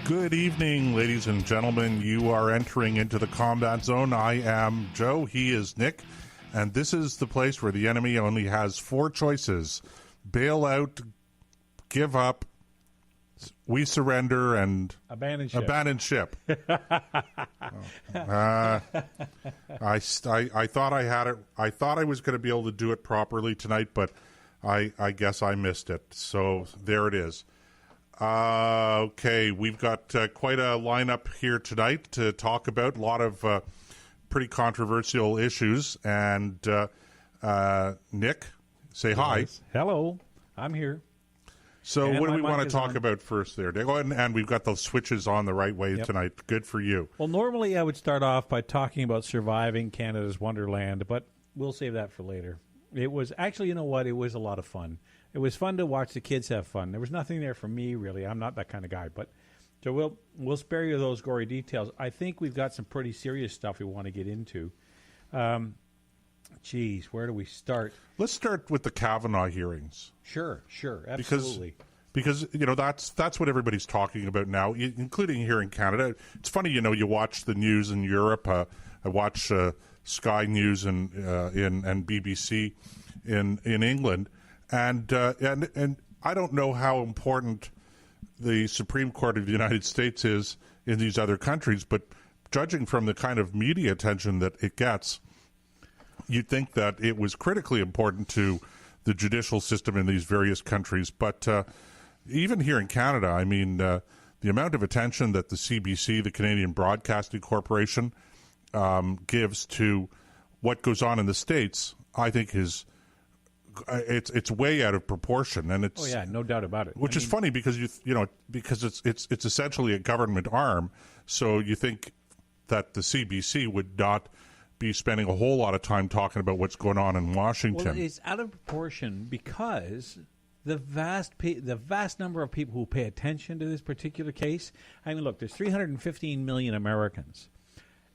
Good evening, ladies and gentlemen. You are entering into the combat zone. I am Joe. He is Nick. And this is the place where the enemy only has four choices: bail out, give up, we surrender, and abandon ship. I thought I had it. I thought I was going to be able to do it properly tonight, but I guess I missed it. So there it is. Okay, we've got quite a lineup here tonight to talk about. A lot of pretty controversial issues. And Nick, say hi. Hello, I'm here. So and what do we want to talk on. about first there? Go ahead, and we've got those switches on the right way tonight. Good for you. Well, normally I would start off by talking about surviving Canada's Wonderland, but we'll save that for later. It was actually, you know what? It was a lot of fun. It was fun to watch the kids have fun. There was nothing there for me, really. I'm not that kind of guy. But so we'll spare you those gory details. I think we've got some pretty serious stuff we want to get into. Geez, where do we start? Let's start with the Kavanaugh hearings. Sure, absolutely. Because you know that's what everybody's talking about now, including here in Canada. It's funny, you know, you watch the news in Europe. I watch Sky News and BBC in England. And I don't know how important the Supreme Court of the United States is in these other countries, but judging from the kind of media attention that it gets, you'd think that it was critically important to the judicial system in these various countries. But even here in Canada, I mean, the amount of attention that the CBC, the Canadian Broadcasting Corporation, gives to what goes on in the States, I think is... It's way out of proportion, and it's no doubt about it. Which is funny because because it's essentially a government arm. So you think that the CBC would not be spending a whole lot of time talking about what's going on in Washington. Well, it's out of proportion because the vast number of people who pay attention to this particular case. I mean, look, there's 315 million Americans,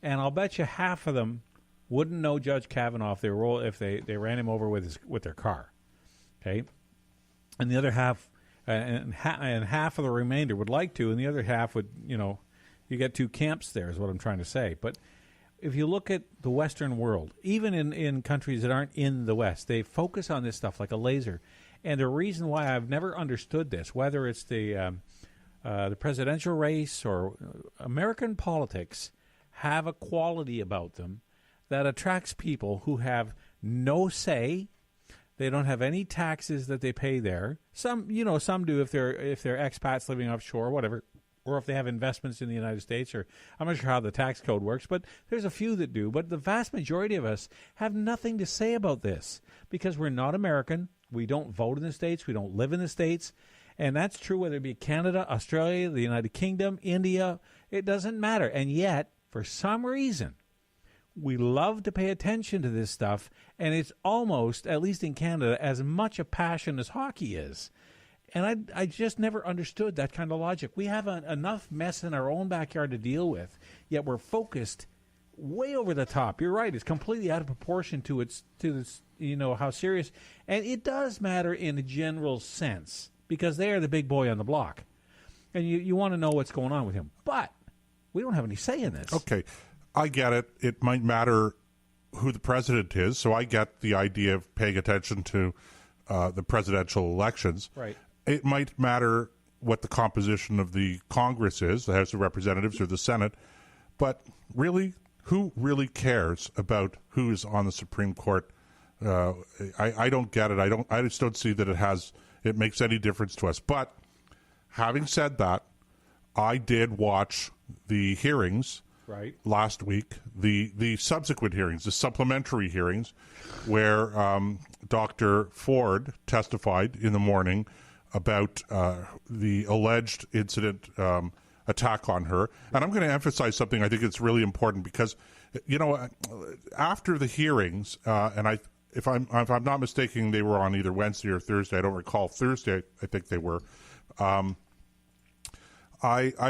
and I'll bet you half of them wouldn't know Judge Kavanaugh if they ran him over with their car, okay, and the other half and half of the remainder would like to, and the other half would, you get two camps there is what I'm trying to say. But if you look at the Western world, even in countries that aren't in the West, they focus on this stuff like a laser. And the reason why I've never understood this, whether it's the presidential race or American politics, have a quality about them that attracts people who have no say. They don't have any taxes that they pay there. Some do if they're expats living offshore, whatever, or if they have investments in the United States. Or I'm not sure how the tax code works, but there's a few that do. But the vast majority of us have nothing to say about this because we're not American. We don't vote in the States. We don't live in the States. And that's true whether it be Canada, Australia, the United Kingdom, India. It doesn't matter. And yet, for some reason, we love to pay attention to this stuff, and it's almost, at least in Canada, as much a passion as hockey is. And I just never understood that kind of logic. We have enough mess in our own backyard to deal with, yet we're focused way over the top. You're right; it's completely out of proportion to how serious. And it does matter in a general sense because they are the big boy on the block, and you want to know what's going on with him. But we don't have any say in this. Okay. I get it. It might matter who the president is, so I get the idea of paying attention to the presidential elections. Right. It might matter what the composition of the Congress is, the House of Representatives or the Senate, but really, who really cares about who is on the Supreme Court? I don't get it. I just don't see that it makes any difference to us. But having said that, I did watch the hearings. Right. Last week, the subsequent hearings, the supplementary hearings, where Dr. Ford testified in the morning about the alleged incident attack on her. And I'm going to emphasize something I think it's really important because, after the hearings, if I'm not mistaken, they were on either Wednesday or Thursday. I don't recall. Thursday, I think they were. I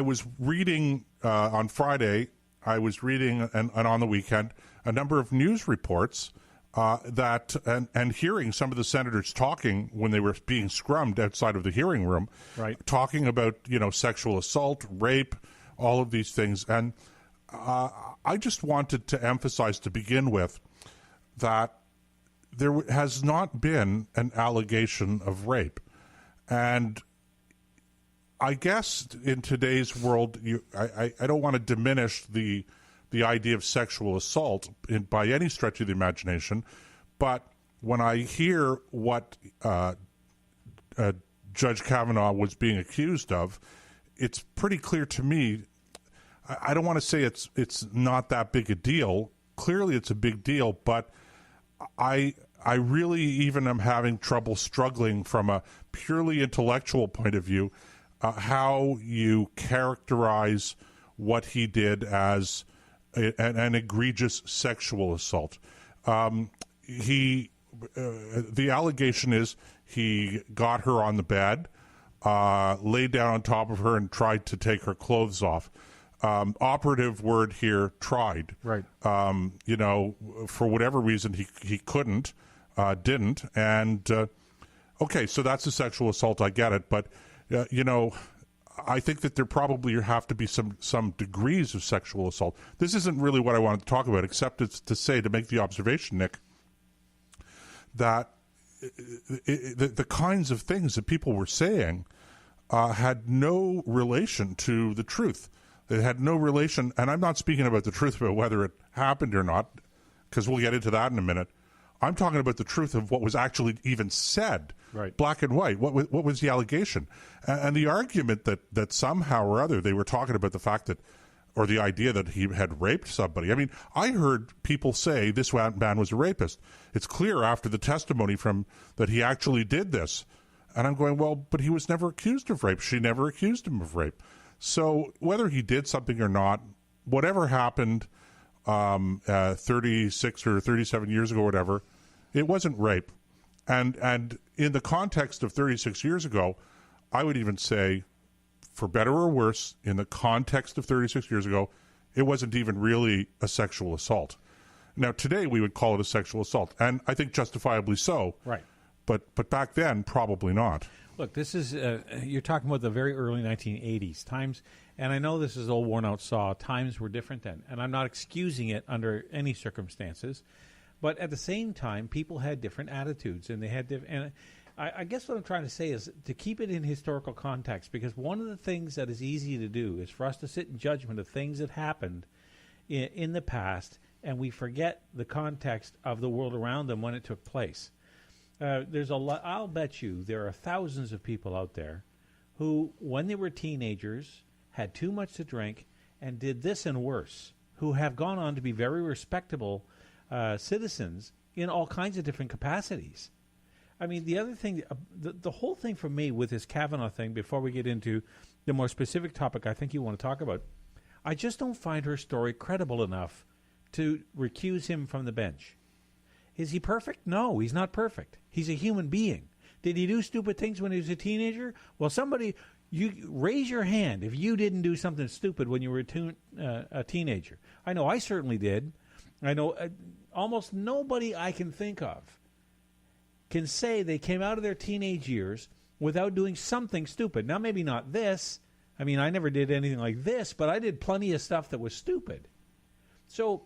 was reading on Friday. I was reading, and on the weekend, a number of news reports and hearing some of the senators talking when they were being scrummed outside of the hearing room, right, talking about sexual assault, rape, all of these things, and I just wanted to emphasize to begin with that there has not been an allegation of rape, and I guess in today's world, I don't want to diminish the idea of sexual assault by any stretch of the imagination, but when I hear what Judge Kavanaugh was being accused of, it's pretty clear to me. I don't want to say it's not that big a deal. Clearly, it's a big deal, but I really even am having trouble struggling from a purely intellectual point of view how you characterize what he did as an egregious sexual assault. The allegation is he got her on the bed, laid down on top of her, and tried to take her clothes off. Operative word here, tried. right. For whatever reason, he couldn't, didn't. And, okay, so that's a sexual assault. I get it. But, I think that there probably have to be some degrees of sexual assault. This isn't really what I wanted to talk about, except it's to make the observation, Nick, that the kinds of things that people were saying had no relation to the truth. It had no relation, and I'm not speaking about the truth about whether it happened or not, because we'll get into that in a minute. I'm talking about the truth of what was actually even said, right, black and white. What was the allegation? And the argument that somehow or other they were talking about the fact that, or the idea that he had raped somebody. I mean, I heard people say this man was a rapist. It's clear after the testimony that he actually did this. And I'm going, well, but he was never accused of rape. She never accused him of rape. So whether he did something or not, whatever happened 36 or 37 years ago, whatever, it wasn't rape. And in the context of 36 years ago, I would even say, for better or worse, in the context of 36 years ago, it wasn't even really a sexual assault. Now, today we would call it a sexual assault, and I think justifiably so. Right. But back then, probably not. Look, this is you're talking about the very early 1980s times, and I know this is old worn out saw. Times were different then, and I'm not excusing it under any circumstances. But at the same time, people had different attitudes, and they had different. And I guess what I'm trying to say is to keep it in historical context, because one of the things that is easy to do is for us to sit in judgment of things that happened in the past, and we forget the context of the world around them when it took place. There's a lot. I'll bet you there are thousands of people out there who, when they were teenagers, had too much to drink and did this and worse, who have gone on to be very respectable citizens in all kinds of different capacities. I mean, the other thing, the whole thing for me with this Kavanaugh thing, before we get into the more specific topic I think you want to talk about, I just don't find her story credible enough to recuse him from the bench. Is he perfect? No, he's not perfect. He's a human being. Did he do stupid things when he was a teenager? Well, you raise your hand if you didn't do something stupid when you were a teenager. I know I certainly did. I know almost nobody I can think of can say they came out of their teenage years without doing something stupid. Now, maybe not this. I mean, I never did anything like this, but I did plenty of stuff that was stupid. So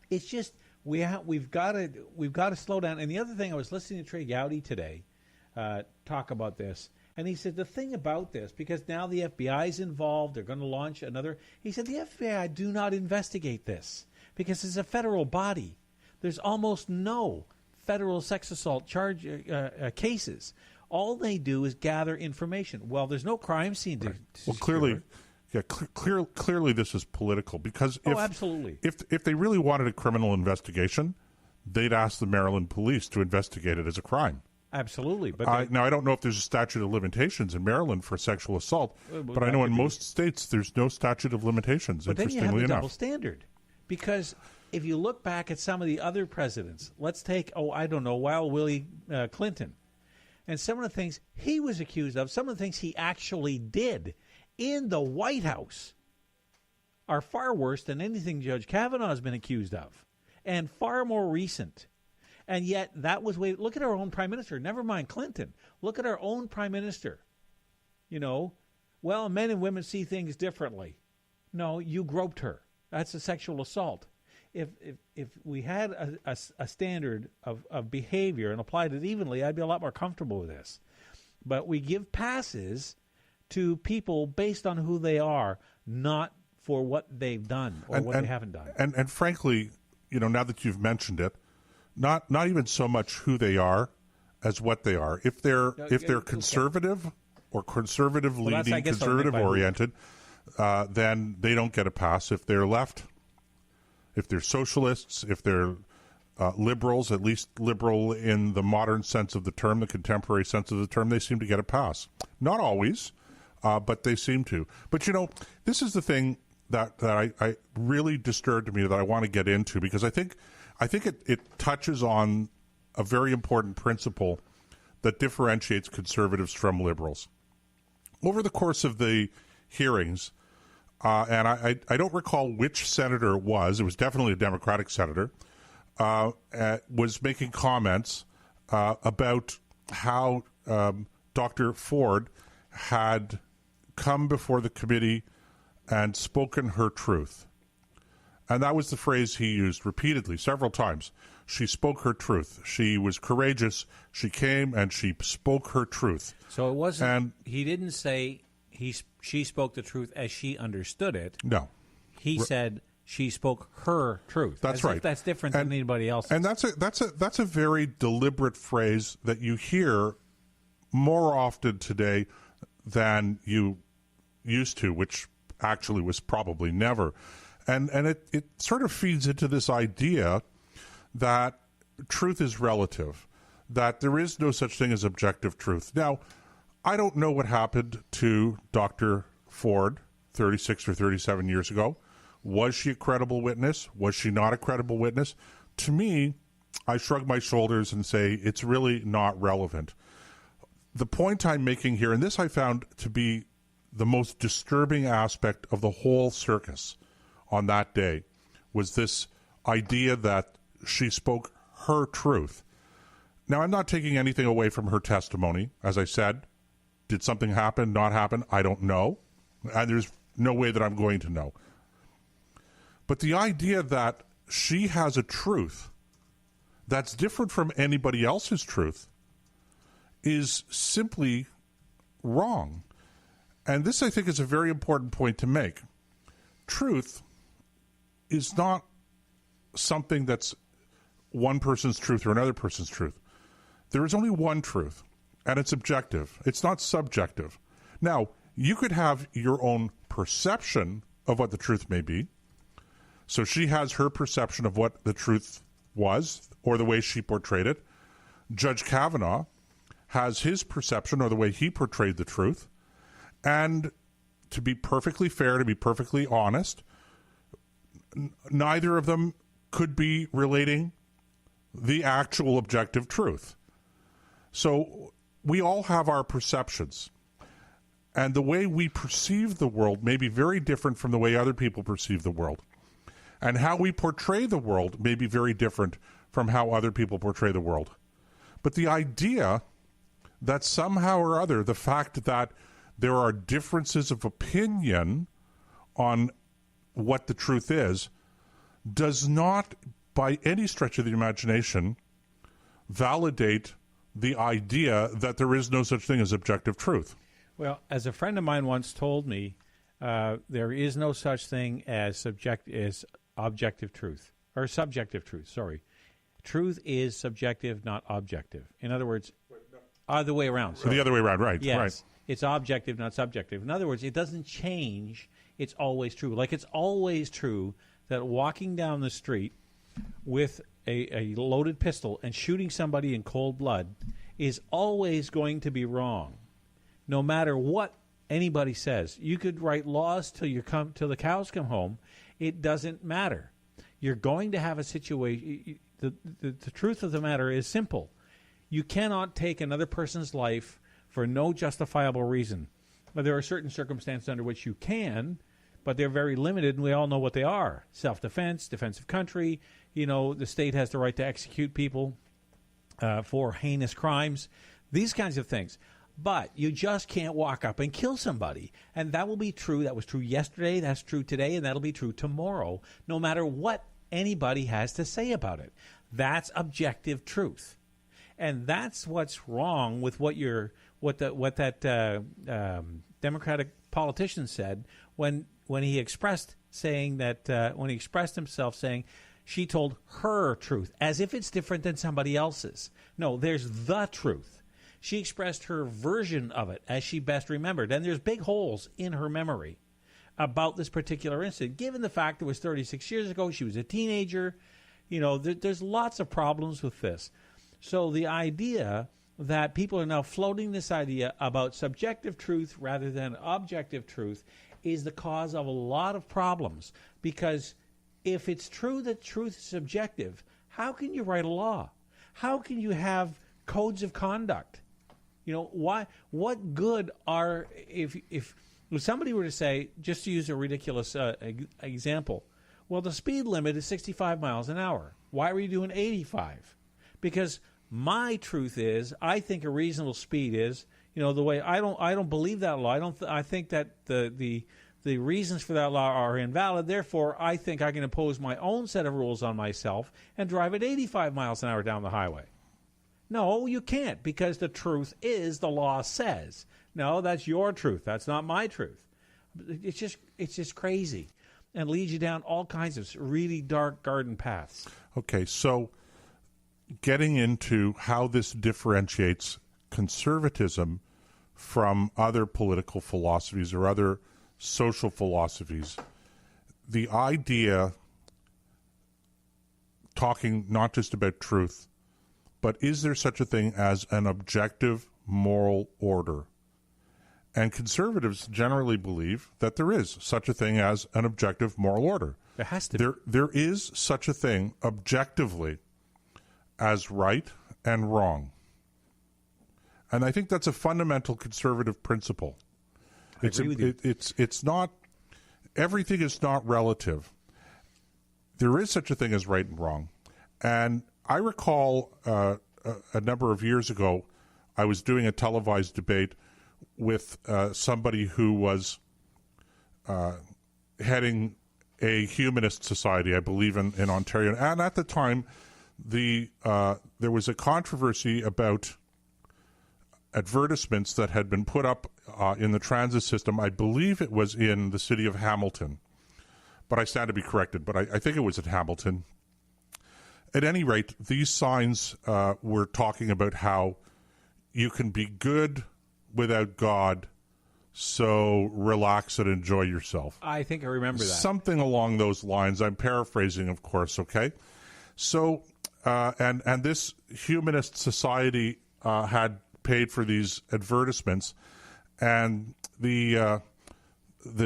it's just we've got to slow down. And the other thing, I was listening to Trey Gowdy today talk about this, and he said the thing about this, because now the FBI is involved, they're going to launch another. He said the FBI do not investigate this because it's a federal body. There's almost no federal sex assault charge cases. All they do is gather information. Well, there's no crime scene to well, clearly. Yeah, clearly this is political, because absolutely. If they really wanted a criminal investigation, they'd ask the Maryland police to investigate it as a crime. Absolutely. But now, I don't know if there's a statute of limitations in Maryland for sexual assault, but I know in most states there's no statute of limitations, but interestingly then you have a enough. double standard. Because if you look back at some of the other presidents, let's take, Wild Willie Clinton, and some of the things he was accused of, some of the things he actually did in the White House are far worse than anything Judge Kavanaugh has been accused of. and far more recent. And yet that was look at our own prime minister. Never mind Clinton. Look at our own prime minister. You know, well, men and women see things differently. No, you groped her. That's a sexual assault. If we had a standard of behavior and applied it evenly, I'd be a lot more comfortable with this. But we give passes to people based on who they are, not for what they've done or what they haven't done. And frankly, you know, now that you've mentioned it, not even so much who they are as what they are. If they're conservative or conservative leading, conservative oriented, then they don't get a pass. If they're left, if they're socialists, if they're liberals, at least liberal in the modern sense of the term, the contemporary sense of the term, they seem to get a pass. Not always, but they seem to. But, you know, this is the thing that I really disturbed me that I want to get into, because I think it touches on a very important principle that differentiates conservatives from liberals. Over the course of the hearings, and I don't recall which senator it was definitely a Democratic senator, was making comments about how Dr. Ford had come before the committee and spoken her truth. And that was the phrase he used repeatedly, several times. She spoke her truth. She was courageous. She came and she spoke her truth. So it wasn't, he didn't say she spoke the truth as she understood it. No. He said she spoke her truth. That's right. That's different than anybody else's. And that's a very deliberate phrase that you hear more often today than you used to, which actually was probably never. And it sort of feeds into this idea that truth is relative, that there is no such thing as objective truth. Now, I don't know what happened to Dr. Ford 36 or 37 years ago. Was she a credible witness? Was she not a credible witness? To me, I shrug my shoulders and say it's really not relevant. The point I'm making here, and this I found to be the most disturbing aspect of the whole circus on that day, was this idea that she spoke her truth. Now, I'm not taking anything away from her testimony. As I said, did something happen, not happen? I don't know. And there's no way that I'm going to know. But the idea that she has a truth that's different from anybody else's truth is simply wrong. And this, I think, is a very important point to make. Truth is not something that's one person's truth or another person's truth. There is only one truth, and it's objective. It's not subjective. Now, you could have your own perception of what the truth may be. So she has her perception of what the truth was, or the way she portrayed it. Judge Kavanaugh has his perception, or the way he portrayed the truth. And to be perfectly fair, to be perfectly honest, neither of them could be relating the actual objective truth. So we all have our perceptions. And the way we perceive the world may be very different from the way other people perceive the world. And how we portray the world may be very different from how other people portray the world. But the idea that somehow or other, the fact that there are differences of opinion on what the truth is, does not, by any stretch of the imagination, validate the idea that there is no such thing as objective truth. Well, as a friend of mine once told me, there is no such thing as objective truth, or subjective truth, sorry. Truth is subjective, not objective. In other words, other way around. So the other way around, right. Yes. Right. It's objective, not subjective. In other words, it doesn't change. It's always true. Like it's always true that walking down the street with a loaded pistol and shooting somebody in cold blood is always going to be wrong, no matter what anybody says. You could write laws till the cows come home. It doesn't matter. You're going to have a situation. The truth of the matter is simple. You cannot take another person's life for no justifiable reason. But there are certain circumstances under which you can, but they're very limited, and we all know what they are: self-defense, defense of country. The state has the right to execute people for heinous crimes, these kinds of things. But you just can't walk up and kill somebody. And that will be true. That was true yesterday. That's true today. And that'll be true tomorrow, no matter what anybody has to say about it. That's objective truth. And that's what's wrong with what that Democratic politician said when he expressed himself saying she told her truth, as if it's different than somebody else's. No, there's the truth. She expressed her version of it as she best remembered. And there's big holes in her memory about this particular incident, given the fact it was 36 years ago. She was a teenager. There's lots of problems with this. So the idea that people are now floating this idea about subjective truth rather than objective truth is the cause of a lot of problems. Because if it's true that truth is subjective, how can you write a law? How can you have codes of conduct? Why? What good are if somebody were to say, just to use a ridiculous example, well, the speed limit is 65 miles an hour. Why are you doing 85? Because my truth is, I think a reasonable speed is, the way I don't believe that law. I think that the reasons for that law are invalid. Therefore, I think I can impose my own set of rules on myself and drive at 85 miles an hour down the highway. No, you can't, because the truth is the law says. No, that's your truth. That's not my truth. It's just crazy, and leads you down all kinds of really dark garden paths. Okay, so getting into how this differentiates conservatism from other political philosophies or other social philosophies, the idea, talking not just about truth, but is there such a thing as an objective moral order? And conservatives generally believe that there is such a thing as an objective moral order. There has to be. There is such a thing objectively as right and wrong. And I think that's a fundamental conservative principle. I agree with you. It's not, everything is not relative. There is such a thing as right and wrong. And I recall a number of years ago, I was doing a televised debate with somebody who was heading a humanist society, I believe, in Ontario. And at the time, there was a controversy about advertisements that had been put up in the transit system. I believe it was in the city of Hamilton, but I stand to be corrected. But I think it was at Hamilton. At any rate, these signs were talking about how you can be good without God, so relax and enjoy yourself. I think I remember that. Something along those lines. I'm paraphrasing, of course, okay? So, and this humanist society had paid for these advertisements, and the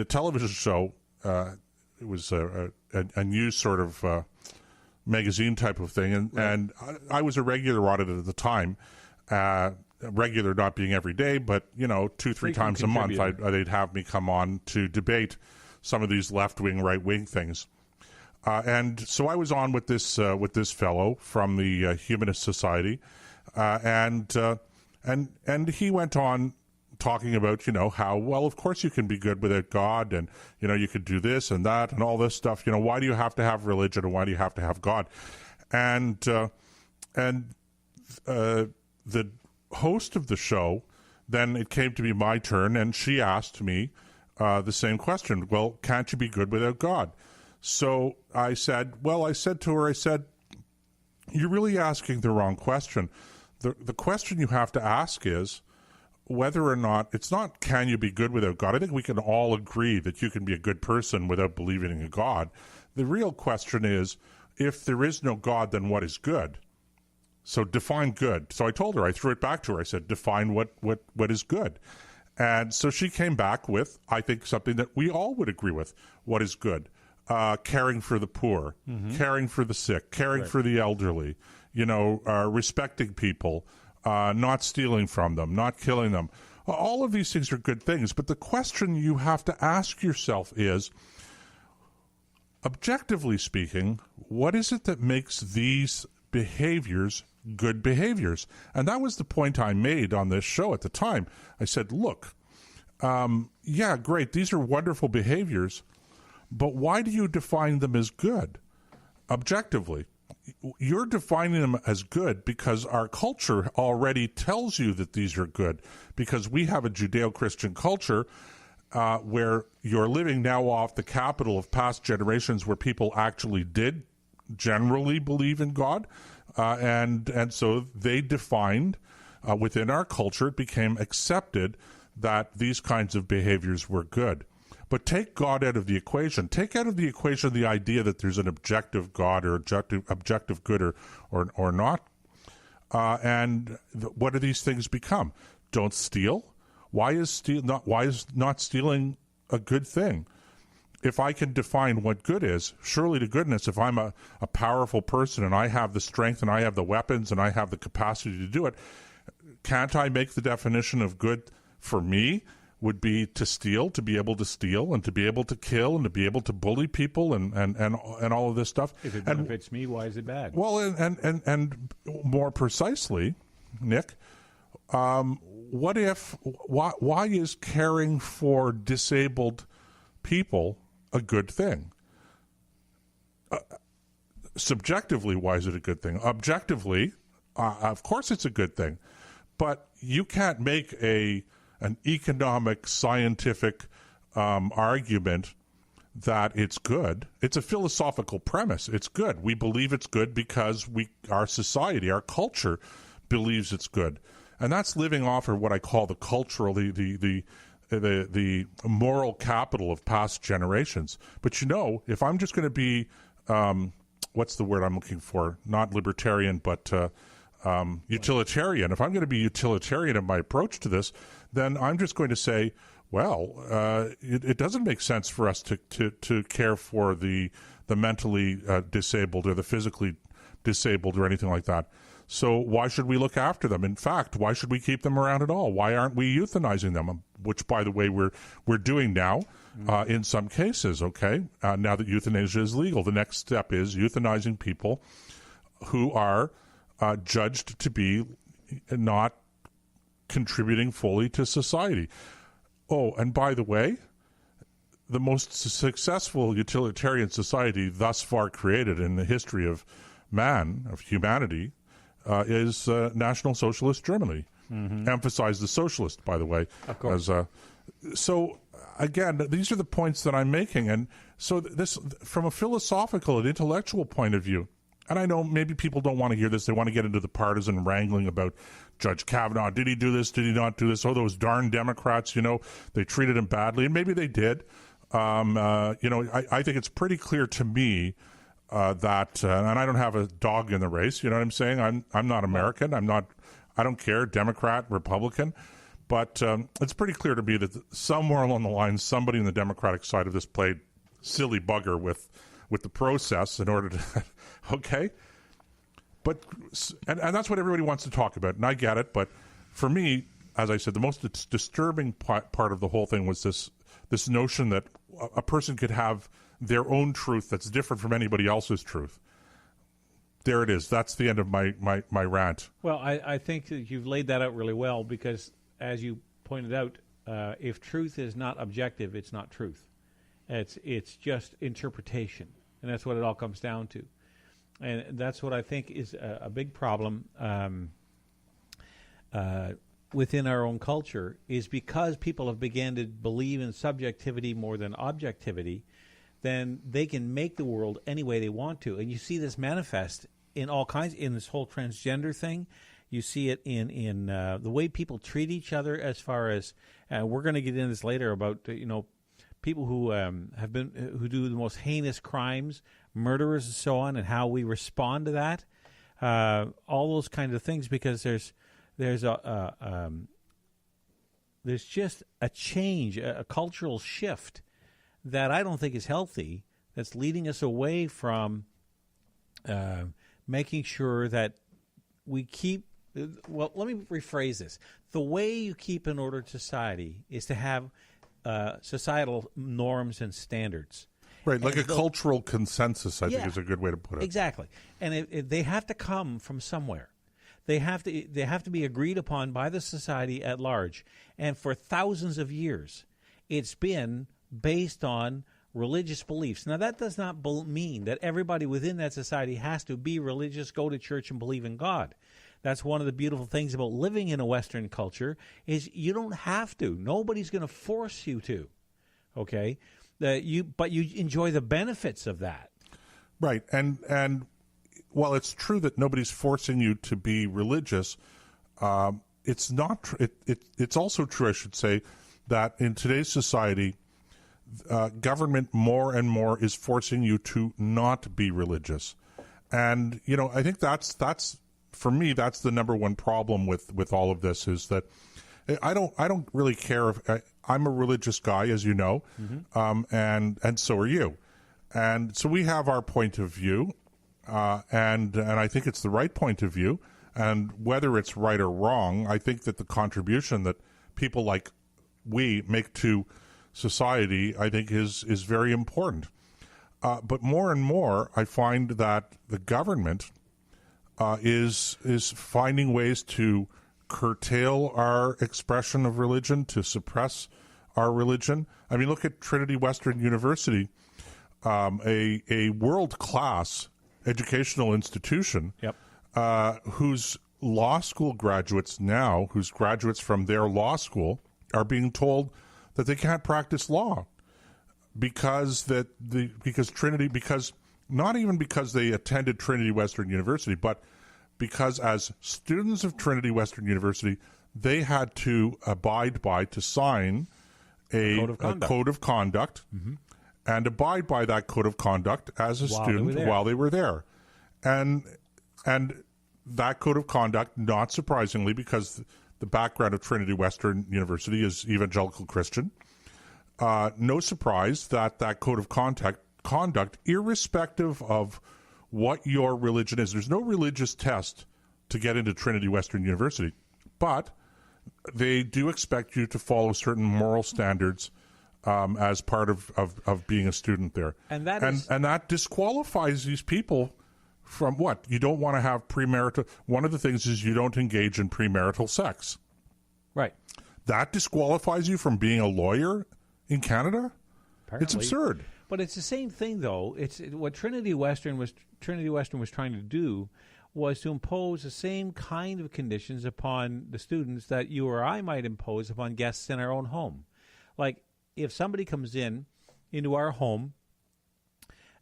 television show, it was a news sort of magazine type of thing, and I was a regular on it at the time, regular not being every day, but 2-3 times a month they'd have me come on to debate some of these left-wing, right-wing things. And so I was on with this fellow from the Humanist Society, and he went on talking about how, well, of course you can be good without God, and you could do this and that and all this stuff. Why do you have to have religion, and why do you have to have God? And the host of the show, then it came to be my turn, and she asked me the same question. Well, can't you be good without God? So I said to her, you're really asking the wrong question. The question you have to ask is whether or not, it's not can you be good without God. I think we can all agree that you can be a good person without believing in God. The real question is, if there is no God, then what is good? So define good. So I told her, I threw it back to her. I said, define what is good. And so she came back with, I think, something that we all would agree with. What is good? Caring for the poor, caring for the sick, caring for the elderly, respecting people, not stealing from them, not killing them. All of these things are good things, but the question you have to ask yourself is, objectively speaking, what is it that makes these behaviors good behaviors? And that was the point I made on this show at the time. I said, look, yeah, great, these are wonderful behaviors, but why do you define them as good? Objectively, you're defining them as good because our culture already tells you that these are good, because we have a Judeo-Christian culture where you're living now off the capital of past generations where people actually did generally believe in God, and so they defined within our culture, it became accepted that these kinds of behaviors were good. But take God out of the equation. Take out of the equation the idea that there's an objective God or objective good or not. What do these things become? Don't steal. Why is not stealing a good thing? If I can define what good is, surely to goodness, if I'm a powerful person and I have the strength and I have the weapons and I have the capacity to do it, can't I make the definition of good for me would be to steal, to be able to steal and to be able to kill and to be able to bully people and all of this stuff. If it benefits me, why is it bad? Well, and more precisely, Nick, why is caring for disabled people a good thing? Subjectively, why is it a good thing? Objectively, of course it's a good thing. But you can't make an economic, scientific argument that it's good. It's a philosophical premise. It's good. We believe it's good because our society, our culture believes it's good. And that's living off of what I call the cultural, the moral capital of past generations. But if I'm just going to be, what's the word I'm looking for? Not libertarian, but utilitarian. If I'm going to be utilitarian in my approach to this, then I'm just going to say, well, it doesn't make sense for us to care for the mentally disabled or the physically disabled or anything like that. So why should we look after them? In fact, why should we keep them around at all? Why aren't we euthanizing them? Which, by the way, we're doing now in some cases. Okay, now that euthanasia is legal, the next step is euthanizing people who are judged to be not contributing fully to society. Oh, and by the way, the most successful utilitarian society thus far created in the history of humanity, is National Socialist Germany. Mm-hmm. Emphasize the socialist, by the way. Of course. So, again, these are the points that I'm making. And so this, from a philosophical and intellectual point of view, and I know maybe people don't want to hear this. They want to get into the partisan wrangling about Judge Kavanaugh. Did he do this? Did he not do this? Oh, those darn Democrats, they treated him badly. And maybe they did. I think it's pretty clear to me that, and I don't have a dog in the race, you know what I'm saying? I'm not American. I don't care, Democrat, Republican. But it's pretty clear to me that somewhere along the line, somebody on the Democratic side of this played silly bugger with the process in order to, okay? But, and that's what everybody wants to talk about, and I get it, but for me, as I said, the most disturbing part of the whole thing was this notion that a person could have their own truth that's different from anybody else's truth. There it is. That's the end of my rant. Well, I think that you've laid that out really well because, as you pointed out, if truth is not objective, it's not truth. It's just interpretation, and that's what it all comes down to. And that's what I think is a big problem within our own culture, is because people have begun to believe in subjectivity more than objectivity, then they can make the world any way they want to. And you see this manifest in all kinds, in this whole transgender thing. You see it in the way people treat each other, as far as, we're going to get into this later about, people who who do the most heinous crimes, murderers and so on, and how we respond to that, all those kinds of things, because there's just a change, a cultural shift that I don't think is healthy, that's leading us away from making sure that we keep Well, let me rephrase this. The way you keep an ordered society is to have societal norms and standards. Right, like a cultural consensus, I think is a good way to put it. Exactly. And they have to come from somewhere. They have to be agreed upon by the society at large. And for thousands of years, it's been based on religious beliefs. Now, that does not mean that everybody within that society has to be religious, go to church, and believe in God. That's one of the beautiful things about living in a Western culture is you don't have to. Nobody's going to force you to, okay? But you enjoy the benefits of that. Right, and while it's true that nobody's forcing you to be religious, it's not. It's also true, I should say, that in today's society, government more and more is forcing you to not be religious, and I think that's for me that's the number one problem with all of this is that I don't really care if I'm a religious guy, as you know, and so are you, and so we have our point of view. And I think it's the right point of view. And whether it's right or wrong, I think that the contribution that people like we make to society, I think, is very important. But more and more, I find that the government is finding ways to curtail our expression of religion, to suppress our religion. I mean, look at Trinity Western University, a world-class educational institution, whose law school graduates now, whose graduates from their law school are being told that they can't practice law because not even because they attended Trinity Western University, but because as students of Trinity Western University, they had to abide by, to sign a code of conduct. And abide by that code of conduct as a student while they were there. And that code of conduct, not surprisingly, because the background of Trinity Western University is evangelical Christian, no surprise that code of conduct, irrespective of what your religion is, there's no religious test to get into Trinity Western University, but they do expect you to follow certain moral standards as part of being a student there. And that disqualifies these people from what? You don't want to have premarital... One of the things is you don't engage in premarital sex. Right. That disqualifies you from being a lawyer in Canada? Apparently. It's absurd. But it's the same thing, though. It's what Trinity Western was trying to do was to impose the same kind of conditions upon the students that you or I might impose upon guests in our own home. Like, if somebody comes into our home,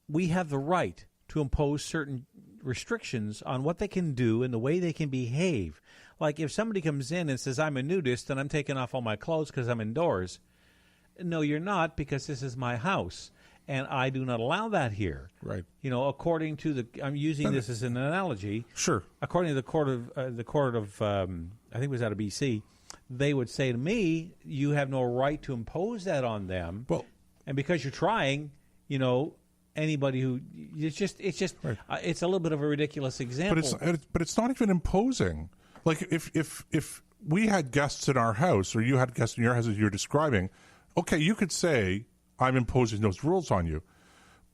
we have the right to impose certain restrictions on what they can do and the way they can behave. Like if somebody comes in and says, I'm a nudist and I'm taking off all my clothes because I'm indoors. No, you're not, because this is my house and I do not allow that here. Right. According to I'm using this as an analogy. Sure. According to the court of I think it was out of BC, they would say to me, you have no right to impose that on them. Well, and because you're trying, anybody who it's just right. It's a little bit of a ridiculous example. But it's not even imposing. Like if we had guests in our house, or you had guests in your house as you're describing, okay, you could say I'm imposing those rules on you,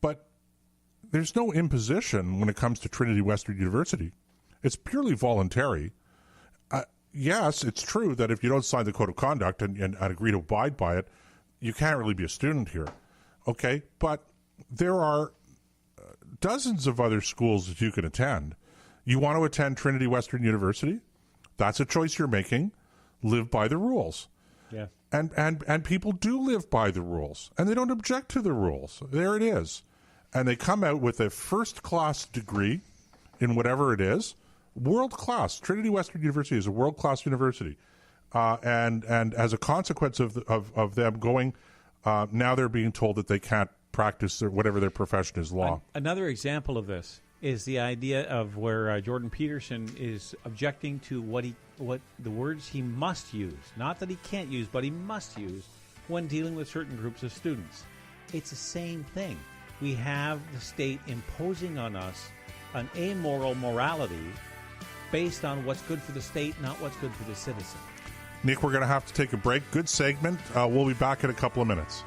but there's no imposition when it comes to Trinity Western University. It's purely voluntary. Yes, it's true that if you don't sign the code of conduct and agree to abide by it, you can't really be a student here. Okay, but there are dozens of other schools that you can attend. You want to attend Trinity Western University? That's a choice you're making. Live by the rules. Yeah. And people do live by the rules, and they don't object to the rules. There it is. And they come out with a first-class degree in whatever it is. World-class. Trinity Western University is a world-class university. And as a consequence of them going, now they're being told that they can't practice whatever their profession is law. Another example of this is the idea of where Jordan Peterson is objecting to what the words he must use, not that he can't use, but he must use when dealing with certain groups of students. It's the same thing. We have the state imposing on us an amoral morality based on what's good for the state, not what's good for the citizen. Nick, we're going to have to take a break. Good segment. We'll be back in a couple of minutes.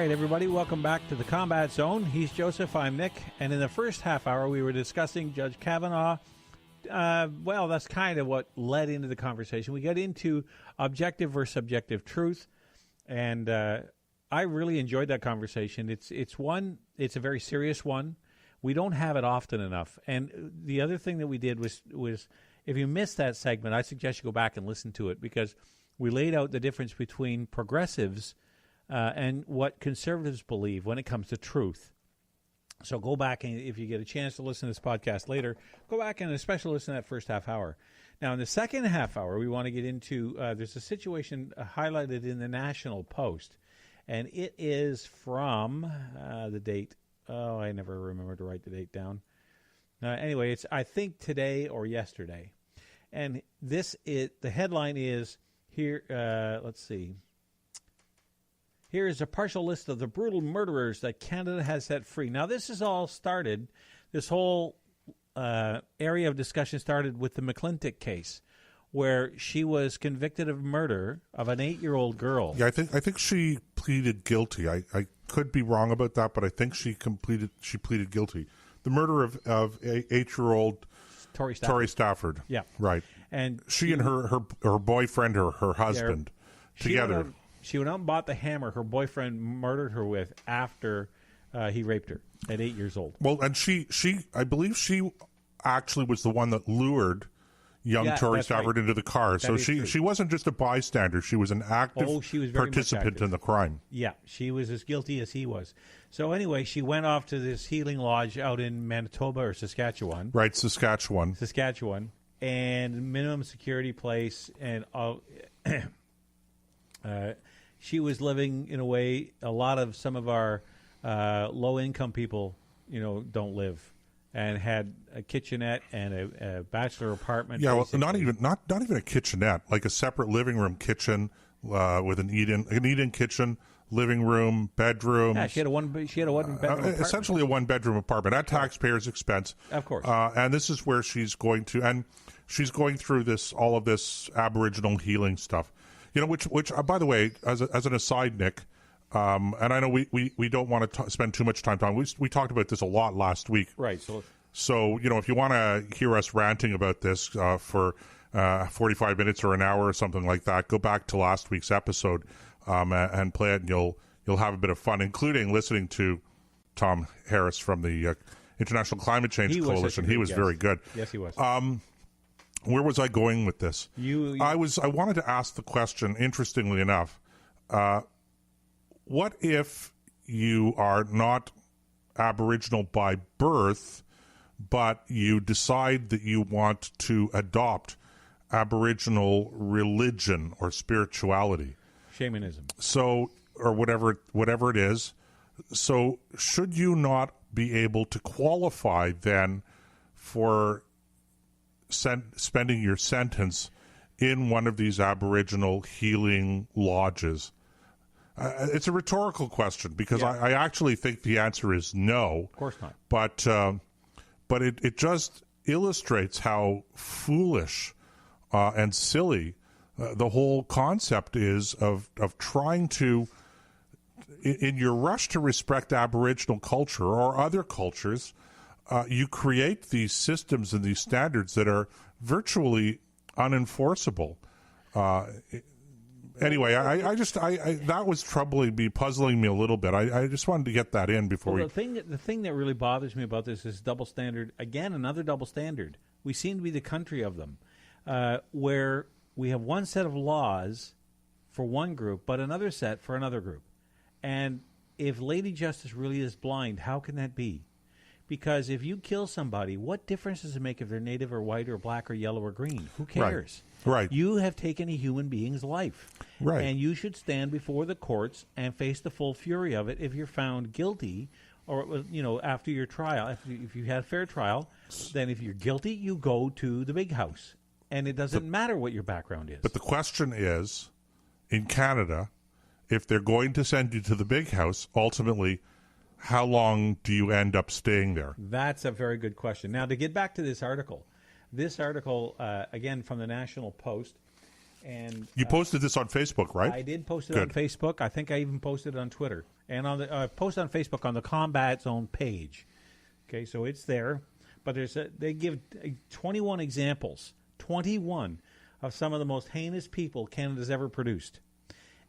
Everybody, welcome back to the Combat Zone. He's Joseph, I'm Nick, and in the first half hour we were discussing Judge Kavanaugh. Well, that's kind of what led into the conversation. We get into objective versus subjective truth, and I really enjoyed that conversation. It's a very serious one. We don't have it often enough. And the other thing that we did was if you missed that segment, I suggest you go back and listen to it, because we laid out the difference between progressives and what conservatives believe when it comes to truth. So go back, and if you get a chance to listen to this podcast later, go back and especially listen to that first half hour. Now, in the second half hour, we want to get into, there's a situation highlighted in the National Post, and it is from the date. Oh, I never remember to write the date down. Anyway, it's, I think, today or yesterday. And the headline is here, let's see. Here is a partial list of the brutal murderers that Canada has set free. Now, this whole area of discussion started with the McClintock case, where she was convicted of murder of an 8-year-old girl. Yeah, I think she pleaded guilty. I could be wrong about that, but I think she pleaded guilty. The murder of 8-year-old Tori Stafford. Yeah, right. And she and her boyfriend or her husband together. She went out and bought the hammer her boyfriend murdered her with after he raped her at 8 years old. Well, and I believe she actually was the one that lured young Tori Stafford into the car. So she wasn't just a bystander. She was an active participant in the crime. Yeah, she was as guilty as he was. So anyway, she went off to this healing lodge out in Manitoba or Saskatchewan. Right, Saskatchewan. And minimum security place. And she was living in a way a lot of some of our low-income people, don't live, and had a kitchenette and a bachelor apartment. Yeah, well, not even a kitchenette, like a separate living room kitchen with an eat-in kitchen, living room, bedrooms. Yeah, she had a one-bedroom apartment. Essentially a one-bedroom apartment at taxpayers' expense. Of course. And this is where she's going through all of this Aboriginal healing stuff. Which by the way, as an aside, Nick, and I know we don't want to spend too much time on. We talked about this a lot last week. Right. So if you want to hear us ranting about this for 45 minutes or an hour or something like that, go back to last week's episode and play it, and you'll have a bit of fun, including listening to Tom Harris from the International Climate Change Coalition. He was very good. Yes, he was. Where was I going with this? I wanted to ask the question, interestingly enough, what if you are not Aboriginal by birth, but you decide that you want to adopt Aboriginal religion or spirituality? Shamanism. So, or whatever it is. So should you not be able to qualify then for spending your sentence in one of these Aboriginal healing lodges? It's a rhetorical question, because I actually think the answer is no. Of course not. But it just illustrates how foolish and silly the whole concept is of trying to, in your rush to respect Aboriginal culture or other cultures, you create these systems and these standards that are virtually unenforceable. Anyway, I that was puzzling me a little bit. I just wanted to get that in before the thing that really bothers me about this is double standard. Again, another double standard. We seem to be the country of them, where we have one set of laws for one group, but another set for another group. And if Lady Justice really is blind, how can that be? Because if you kill somebody, what difference does it make if they're native or white or black or yellow or green? Who cares? Right. You have taken a human being's life. Right. And you should stand before the courts and face the full fury of it if you're found guilty or, after your trial. If you had a fair trial, then if you're guilty, you go to the big house. And it doesn't matter what your background is. But the question is, in Canada, if they're going to send you to the big house, ultimately, how long do you end up staying there? That's a very good question. Now, to get back to this article, again, from the National Post. And you posted this on Facebook, right? I did post it on Facebook. I think I even posted it on Twitter. And posted on Facebook on the Combat Zone page. Okay, so it's there. But they give 21 examples, 21 of some of the most heinous people Canada's ever produced,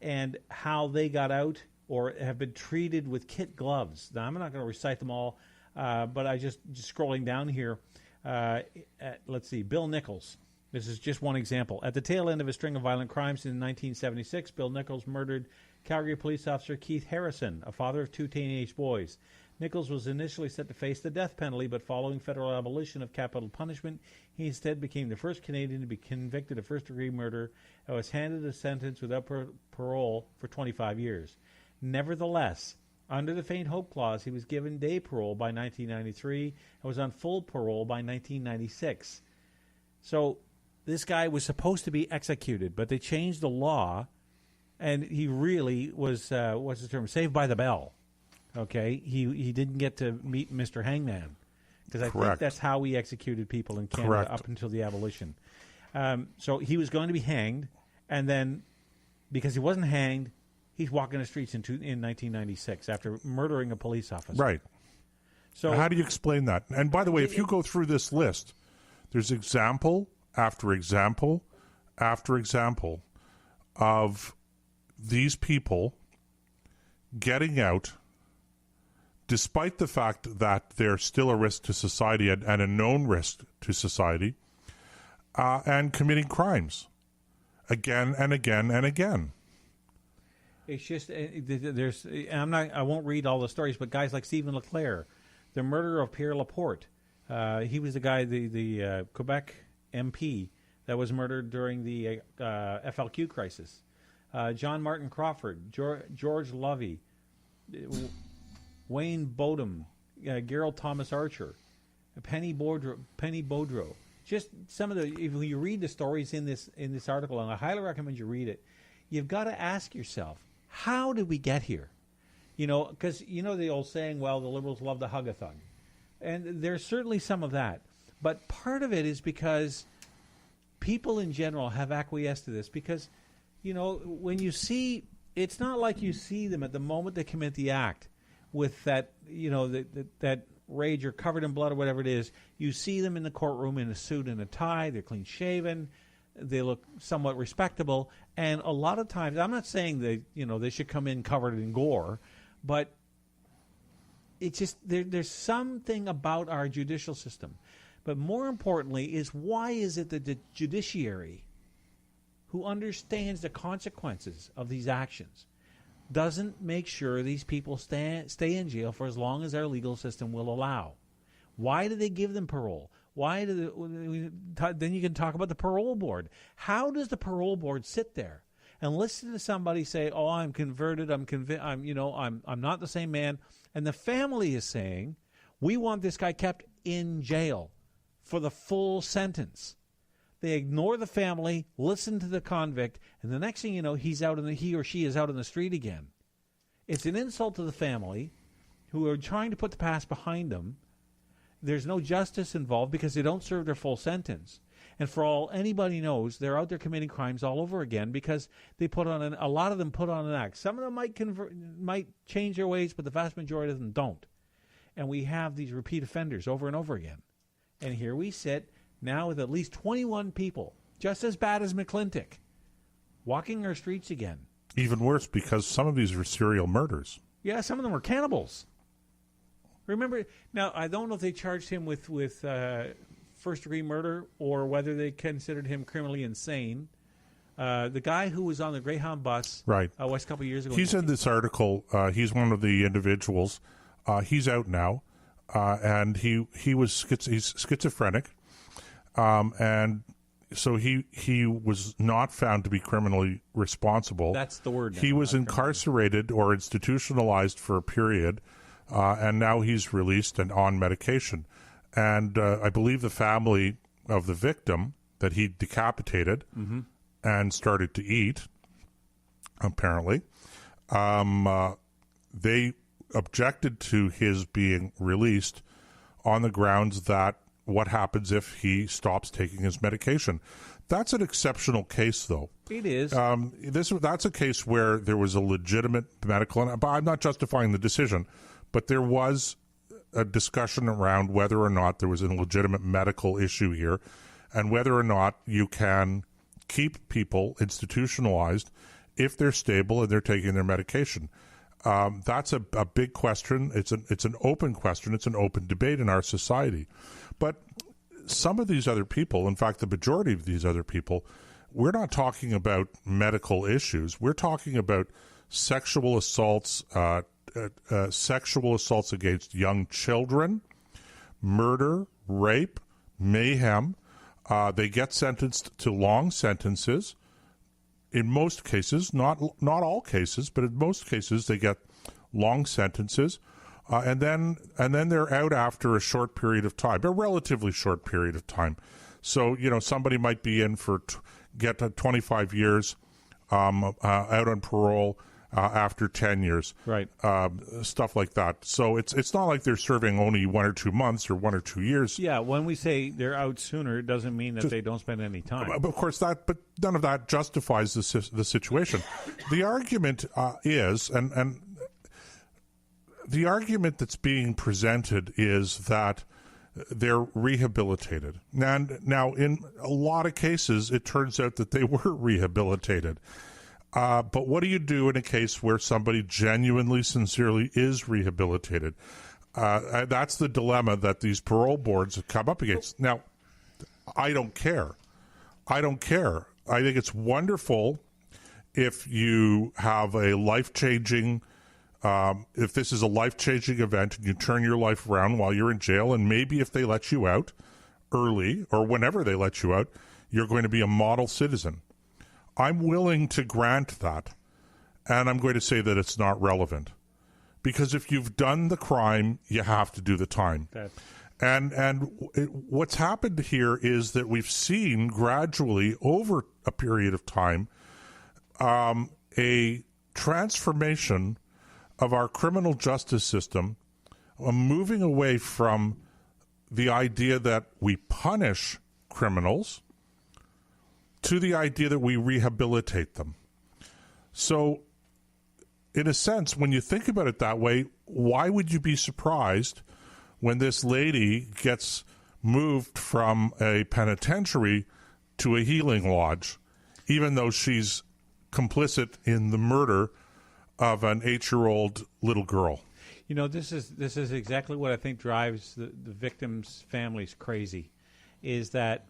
and how they got out or have been treated with kid gloves. Now, I'm not going to recite them all, but I just scrolling down here. Let's see, Bill Nichols. This is just one example. At the tail end of a string of violent crimes in 1976, Bill Nichols murdered Calgary police officer Keith Harrison, a father of 2 teenage boys. Nichols was initially set to face the death penalty, but following federal abolition of capital punishment, he instead became the first Canadian to be convicted of first-degree murder and was handed a sentence without parole for 25 years. Nevertheless, under the faint hope clause, he was given day parole by 1993 and was on full parole by 1996. So this guy was supposed to be executed, but they changed the law, and he really was, what's the term, saved by the bell. Okay? He didn't get to meet Mr. Hangman, because I think that's how we executed people in Canada up until the abolition. So he was going to be hanged, and then because he wasn't hanged, he's walking the streets in 1996 after murdering a police officer. Right. So how do you explain that? And by the way, if you go through this list, there's example after example after example of these people getting out despite the fact that they're still a risk to society and a known risk to society, and committing crimes again and again and again. It's just I won't read all the stories, but guys like Stephen Leclerc, the murder of Pierre Laporte, he was the guy, the Quebec MP that was murdered during the FLQ crisis. John Martin Crawford, George Lovey, Wayne Bodum, Gerald Thomas Archer, Penny Baudreau. Just some of the. If you read the stories in this article, and I highly recommend you read it, you've got to ask yourself, how did we get here? Because the old saying, well, the Liberals love to hug a thug. And there's certainly some of that. But part of it is because people in general have acquiesced to this. Because, when you see, it's not like you see them at the moment they commit the act with that, that rage or covered in blood or whatever it is. You see them in the courtroom in a suit and a tie. They're clean shaven. They look somewhat respectable, and a lot of times, I'm not saying that they should come in covered in gore, but it's just there's something about our judicial system. But more importantly, is why is it that the judiciary, who understands the consequences of these actions, doesn't make sure these people stay in jail for as long as our legal system will allow? Why do they give them parole? Why then you can talk about the parole board. How does the parole board sit there and listen to somebody say, "Oh, I'm converted. I'm not the same man," and the family is saying, "We want this guy kept in jail for the full sentence." They ignore the family, listen to the convict, and the next thing you know, he or she is out on the street again. It's an insult to the family, who are trying to put the past behind them. There's no justice involved because they don't serve their full sentence. And for all anybody knows, they're out there committing crimes all over again because they a lot of them put on an act. Some of them might change their ways, but the vast majority of them don't. And we have these repeat offenders over and over again. And here we sit now with at least 21 people, just as bad as McClintock, walking our streets again. Even worse, because some of these were serial murders. Yeah, some of them were cannibals. Remember, now, I don't know if they charged him with first-degree murder or whether they considered him criminally insane. The guy who was on the Greyhound bus right. Was a couple of years ago. He's in this article. He's one of the individuals. He's out now. and he's schizophrenic, and so he was not found to be criminally responsible. That's the word. He was incarcerated or institutionalized for a period, and now he's released and on medication. And I believe the family of the victim that he decapitated and started to eat, apparently, they objected to his being released on the grounds that what happens if he stops taking his medication. That's an exceptional case, though. It is. That's a case where there was a legitimate medical, and I'm not justifying the decision, but there was a discussion around whether or not there was a legitimate medical issue here, and whether or not you can keep people institutionalized if they're stable and they're taking their medication. That's a big question. It's an open question. It's an open debate in our society. But some of these other people, in fact, the majority of these other people, we're not talking about medical issues. We're talking about sexual assaults, sexual assaults against young children, murder, rape, mayhem. They get sentenced to long sentences. In most cases, not all cases, but in most cases, they get long sentences, and then they're out after a short period of time, a relatively short period of time. So somebody might be in for get 25 years out on parole after 10 years, right? Stuff like that. So it's not like they're serving only 1 or 2 months or 1 or 2 years. Yeah, when we say they're out sooner, it doesn't mean that they don't spend any time. But of course, but none of that justifies the situation. The argument is, and the argument that's being presented is that they're rehabilitated. And now, in a lot of cases, it turns out that they were rehabilitated. But what do you do in a case where somebody genuinely, sincerely is rehabilitated? That's the dilemma that these parole boards have come up against. Now, I don't care. I think it's wonderful if you have a life-changing, if this is a life-changing event and you turn your life around while you're in jail, and maybe if they let you out early or whenever they let you out, you're going to be a model citizen. I'm willing to grant that, and I'm going to say that it's not relevant. Because if you've done the crime, you have to do the time. What's happened here is that we've seen gradually over a period of time a transformation of our criminal justice system, moving away from the idea that we punish criminals to the idea that we rehabilitate them. So, in a sense, when you think about it that way, why would you be surprised when this lady gets moved from a penitentiary to a healing lodge, even though she's complicit in the murder of an 8-year-old little girl? This is exactly what I think drives the victims' families crazy, is that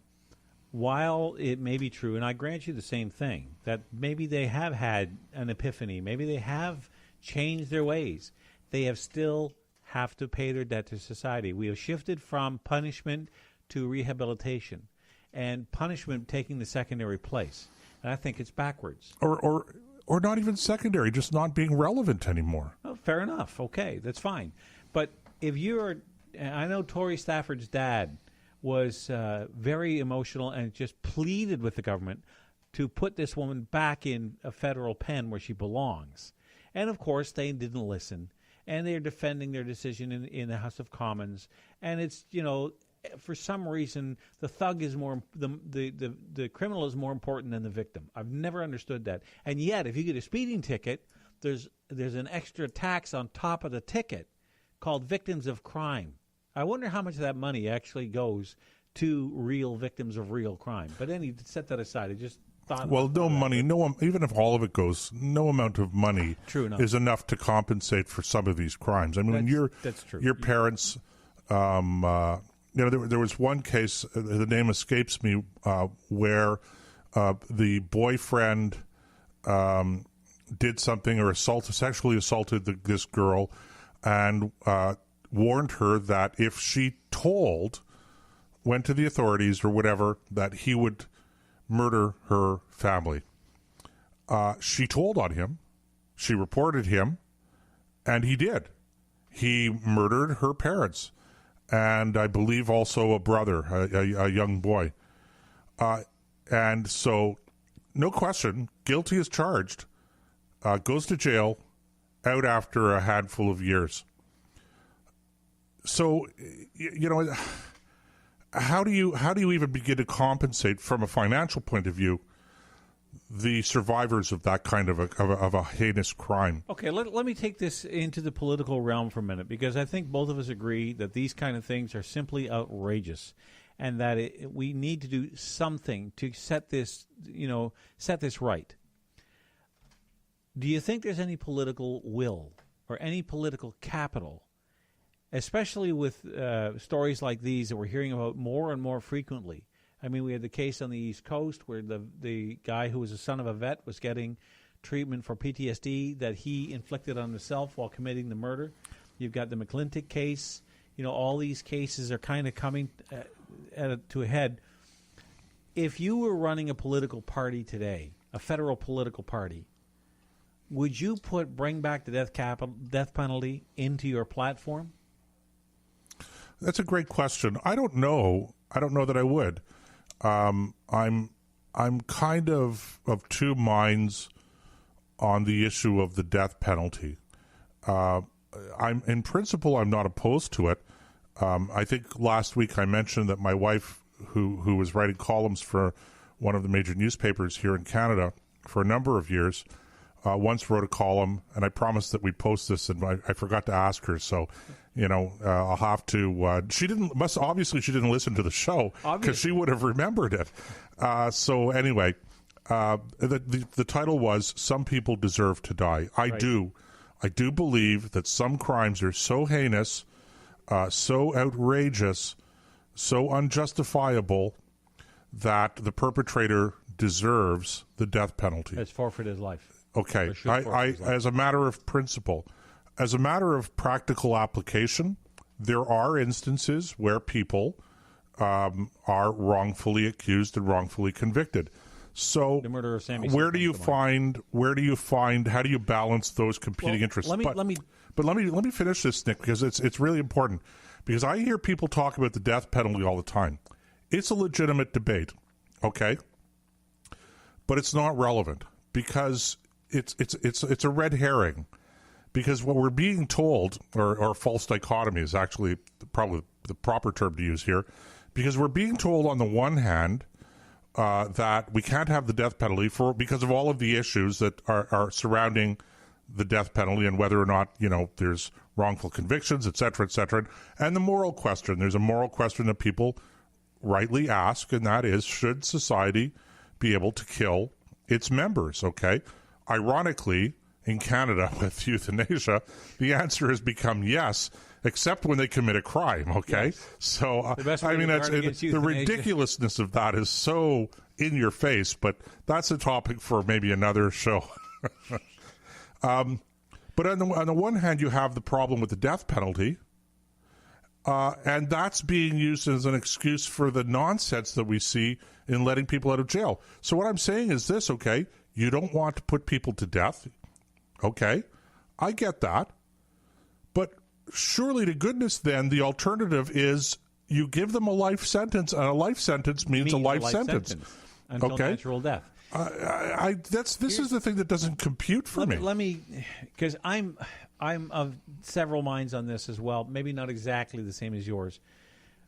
while it may be true, and I grant you the same thing, that maybe they have had an epiphany, maybe they have changed their ways, they have still have to pay their debt to society. We have shifted from punishment to rehabilitation, and punishment taking the secondary place. And I think it's backwards. Or not even secondary, just not being relevant anymore. Oh, fair enough. Okay, that's fine. But if I know Tory Stafford's dad was very emotional and just pleaded with the government to put this woman back in a federal pen where she belongs. And, of course, they didn't listen. And they're defending their decision in the House of Commons. And it's, for some reason, the thug is more, the criminal is more important than the victim. I've never understood that. And yet, if you get a speeding ticket, there's an extra tax on top of the ticket called victims of crime. I wonder how much of that money actually goes to real victims of real crime. But then you set that aside. I just thought... Well, no money, even if all of it goes, no amount of money is enough to compensate for some of these crimes. I mean, that's true. Your parents... there was one case, the name escapes me, where the boyfriend did something or sexually assaulted this girl, and warned her that if she went to the authorities or whatever, that he would murder her family. She told on him. She reported him, and he did. He murdered her parents, and I believe also a brother, a young boy. And so, no question, guilty as charged, goes to jail, out after a handful of years. So, how do you even begin to compensate from a financial point of view the survivors of that kind of a heinous crime? Okay, let me take this into the political realm for a minute, because I think both of us agree that these kind of things are simply outrageous, and that we need to do something to set this right. Do you think there's any political will or any political capital, especially with stories like these that we're hearing about more and more frequently? I mean, we had the case on the East Coast where the guy who was the son of a vet was getting treatment for PTSD that he inflicted on himself while committing the murder. You've got the McClintock case. All these cases are kind of coming to a head. If you were running a political party today, a federal political party, would you bring back the death penalty into your platform? That's a great question. I don't know. I don't know that I would. I'm kind of two minds on the issue of the death penalty. In principle, I'm not opposed to it. I think last week I mentioned that my wife, who was writing columns for one of the major newspapers here in Canada for a number of years, once wrote a column, and I promised that we'd post this, and I forgot to ask her. So, I'll have to. She didn't listen to the show because she would have remembered it. So anyway, the title was "Some People Deserve to Die." I do believe that some crimes are so heinous, so outrageous, so unjustifiable that the perpetrator deserves the death penalty. Has forfeited his life. Okay, as a matter of principle, as a matter of practical application, there are instances where people are wrongfully accused and wrongfully convicted. So, the murder of Sammy. How do you balance those competing interests? Let me finish this, Nick, because it's really important. Because I hear people talk about the death penalty all the time. It's a legitimate debate, okay, but it's not relevant because it's a red herring, because what we're being told, or false dichotomy is actually probably the proper term to use here, because we're being told on the one hand that we can't have the death penalty because of all of the issues that are surrounding the death penalty and whether or not there's wrongful convictions, et cetera, and the moral question. There's a moral question that people rightly ask, and that is, should society be able to kill its members? Okay. Ironically, in Canada with euthanasia, the answer has become yes, except when they commit a crime, okay? Yes. So, the ridiculousness of that is so in your face, but that's a topic for maybe another show. But on the one hand, you have the problem with the death penalty, and that's being used as an excuse for the nonsense that we see in letting people out of jail. So what I'm saying is this, okay? You don't want to put people to death. Okay, I get that. But surely to goodness then, the alternative is you give them a life sentence, and a life sentence means a life sentence. Until natural death. This is the thing that doesn't compute for me. Let me, because I'm of several minds on this as well. Maybe not exactly the same as yours.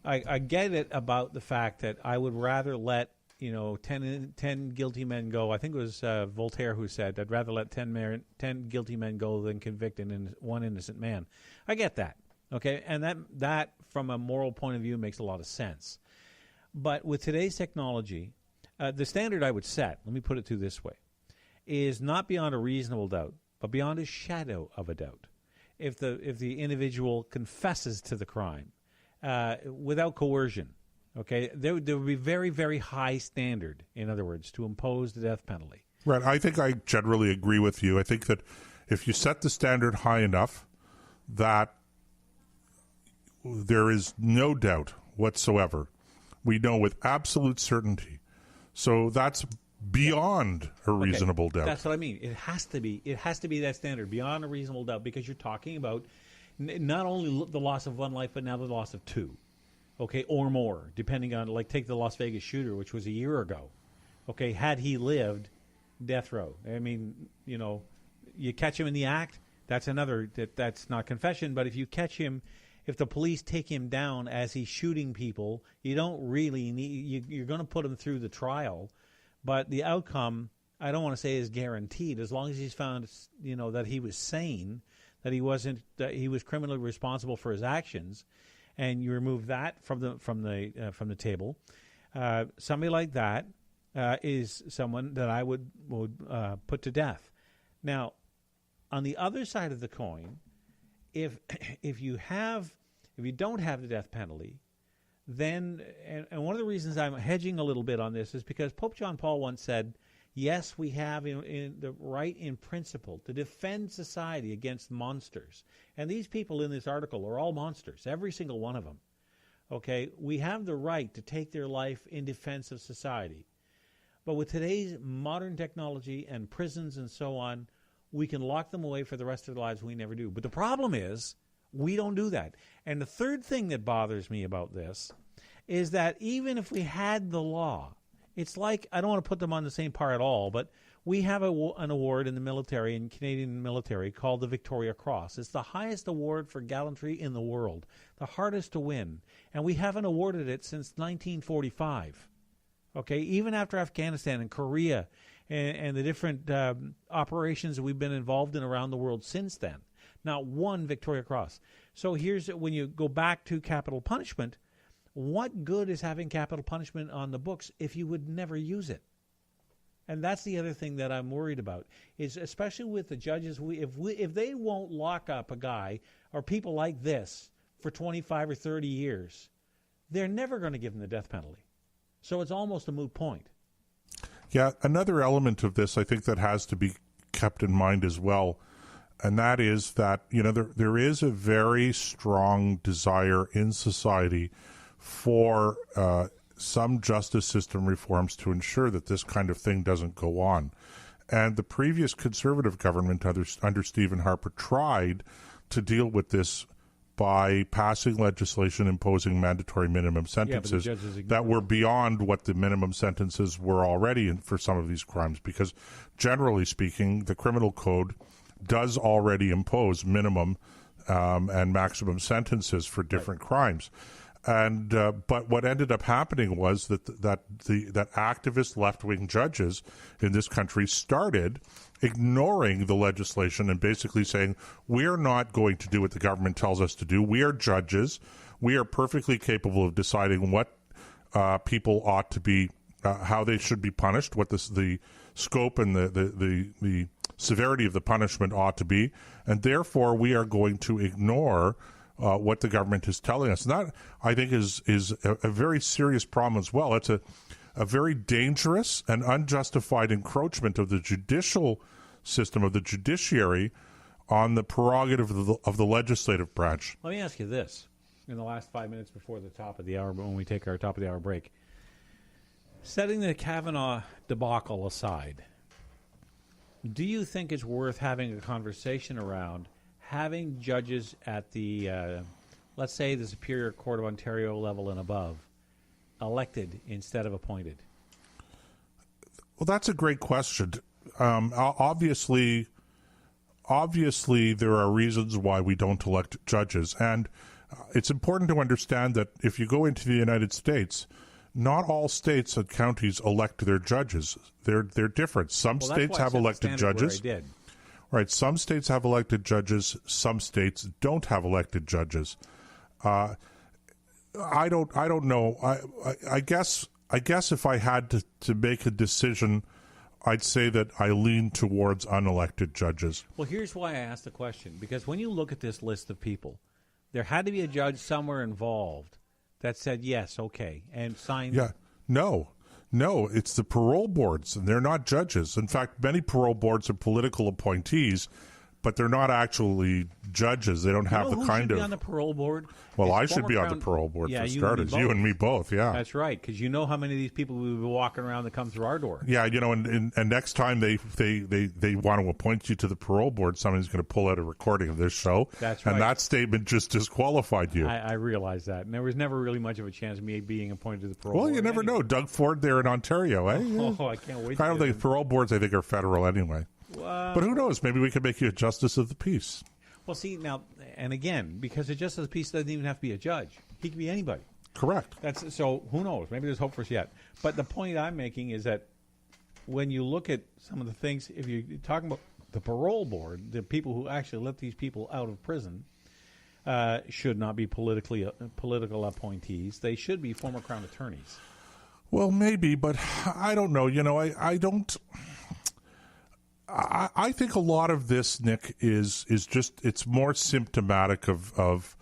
I get it about the fact that I would rather let 10 guilty men go. I think it was Voltaire who said, I'd rather let 10 guilty men go than convict one innocent man. I get that, okay? And that, from a moral point of view, makes a lot of sense. But with today's technology, the standard I would set, let me put it to you this way, is not beyond a reasonable doubt, but beyond a shadow of a doubt. If the individual confesses to the crime without coercion, okay, there would be very, very high standard, in other words, to impose the death penalty. Right. I think I generally agree with you. I think that if you set the standard high enough, that there is no doubt whatsoever. We know with absolute certainty. So that's beyond a reasonable doubt. That's what I mean. It has to be. It has to be that standard, beyond a reasonable doubt, because you're talking about not only the loss of one life, but now the loss of two, okay, or more, depending on, like, take the Las Vegas shooter, which was a year ago. Okay, had he lived, death row. I mean, you catch him in the act, that's another, that's not confession, but if you catch him, if the police take him down as he's shooting people, you don't really need, you're going to put him through the trial, but the outcome, I don't want to say is guaranteed, as long as he's found, that he was sane, that he was criminally responsible for his actions, and you remove that from the table. Somebody like that is someone that I would put to death. Now, on the other side of the coin, if you don't have the death penalty, then and one of the reasons I'm hedging a little bit on this is because Pope John Paul once said, yes, we have in the right in principle to defend society against monsters. And these people in this article are all monsters, every single one of them. Okay, we have the right to take their life in defense of society. But with today's modern technology and prisons and so on, we can lock them away for the rest of their lives. We never do. But the problem is, we don't do that. And the third thing that bothers me about this is that even if we had the law, it's like, I don't want to put them on the same par at all, but we have an award in the military, in Canadian military, called the Victoria Cross. It's the highest award for gallantry in the world, the hardest to win. And we haven't awarded it since 1945. Okay, even after Afghanistan and Korea and the different operations that we've been involved in around the world since then. Not one Victoria Cross. So here's, when you go back to capital punishment, what good is having capital punishment on the books if you would never use it? And that's the other thing that I'm worried about, is especially with the judges, if they won't lock up a guy or people like this for 25 or 30 years, they're never going to give them the death penalty. So it's almost a moot point. Yeah, another element of this I think that has to be kept in mind as well, and that is that, there is a very strong desire in society for some justice system reforms to ensure that this kind of thing doesn't go on. And the previous Conservative government under Stephen Harper tried to deal with this by passing legislation imposing mandatory minimum sentences that were beyond what the minimum sentences were already for some of these crimes, because generally speaking, the criminal code does already impose minimum and maximum sentences for different crimes. And but what ended up happening was that activist left-wing judges in this country started ignoring the legislation and basically saying, we're not going to do what the government tells us to do. We are judges. We are perfectly capable of deciding what people ought to be, how they should be punished, what the scope and the severity of the punishment ought to be, and therefore we are going to ignore what the government is telling us. And that, I think, is a very serious problem as well. It's a very dangerous and unjustified encroachment of the judicial system, of the judiciary, on the prerogative of the legislative branch. Let me ask you this. In the last 5 minutes before the top of the hour, when we take our top of the hour break, setting the Kavanaugh debacle aside, do you think it's worth having a conversation around having judges at the, let's say, the Superior Court of Ontario level and above, elected instead of appointed? Well, that's a great question. Obviously, there are reasons why we don't elect judges, and it's important to understand that if you go into the United States, not all states and counties elect their judges. They're different. Some states have elected judges. Right. Some states have elected judges. Some states don't have elected judges. I don't know. I guess if I had to make a decision, I'd say that I lean towards unelected judges. Well, here's why I asked the question. Because when you look at this list of people, there had to be a judge somewhere involved that said, yes, okay, and signed. Yeah. No, it's the parole boards, and they're not judges. In fact, many parole boards are political appointees but they're not actually judges. They don't have the who kind should be of. on the parole board? Well, It's I should be on the former parole board Yeah, for you starters. and me You and me both, yeah. That's right, because you know how many of these people we will be walking around that come through our door. Yeah, and next time they want to appoint you to the parole board, somebody's going to pull out a recording of this show. That's right. And that statement just disqualified you. I realize that. And there was never really much of a chance of me being appointed to the parole board. Well, you never know. Doug Ford there in Ontario, eh? Oh, I can't wait. I don't think parole boards, I think, are federal anyway. But who knows? Maybe we could make you a justice of the peace. Well, see, now, and again, because a justice of the peace doesn't even have to be a judge. He can be anybody. Correct. So who knows? Maybe there's hope for us yet. But the point I'm making is that when you look at some of the things, if you're talking about the parole board, the people who actually let these people out of prison should not be political appointees. They should be former Crown attorneys. Well, maybe, but I don't know. I don't. I think a lot of this, Nick, is just it's more symptomatic of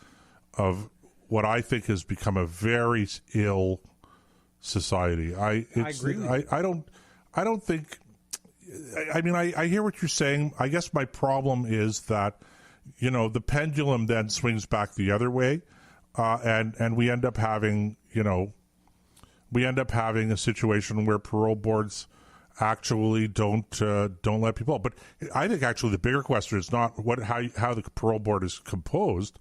what I think has become a very ill society. I agree. I don't think. I mean, I hear what you're saying. I guess my problem is that the pendulum then swings back the other way, and we end up having a situation where parole boards actually don't let people out. But I think actually the bigger question is not how the parole board is composed.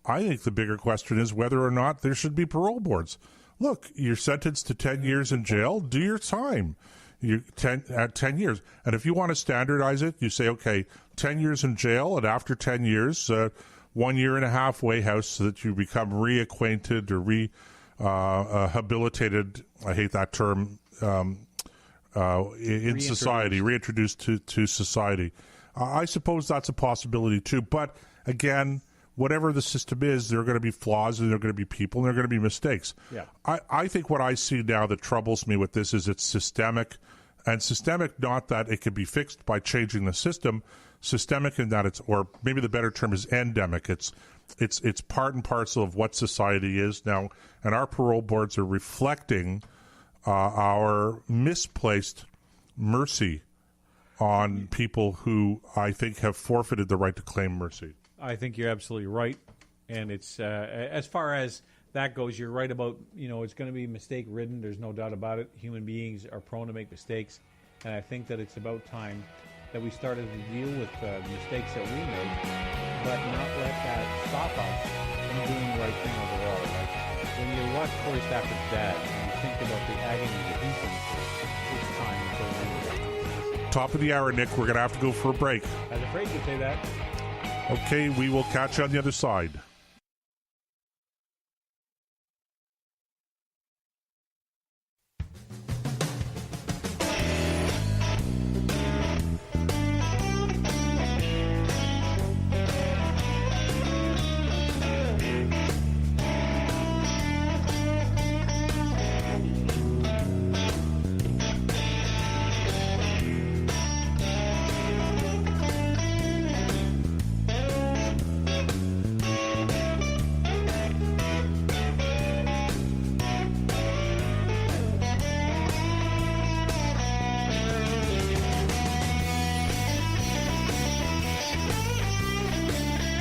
I think the bigger question is whether or not there should be parole boards. Look, you're sentenced to 10 years in jail. Do your time. 10 years. And if you want to standardize it, you say, okay, 10 years in jail, and after 10 years, 1 year and a half way-house so that you become reacquainted or rehabilitated. I hate that term. In society, reintroduced to society. I suppose that's a possibility too. But again, whatever the system is, there are going to be flaws, and there are going to be people, and there are going to be mistakes. Yeah. I think what I see now that troubles me with this is it's systemic, and systemic not that it can be fixed by changing the system, systemic in that it's, or maybe the better term is endemic. It's part and parcel of what society is now, and our parole boards are reflecting our misplaced mercy on people who I think have forfeited the right to claim mercy. I think you're absolutely right. And it's as far as that goes, you're right about, it's going to be mistake-ridden. There's no doubt about it. Human beings are prone to make mistakes. And I think that it's about time that we started to deal with the mistakes that we made, but not let that stop us from doing the right thing overall. Like when you watch Corey Stafford's dad, think about the agony that he's been through. It's time for the Top of the hour, Nick. We're going to have to go for a break. I was afraid you'd say that. Okay, we will catch you on the other side.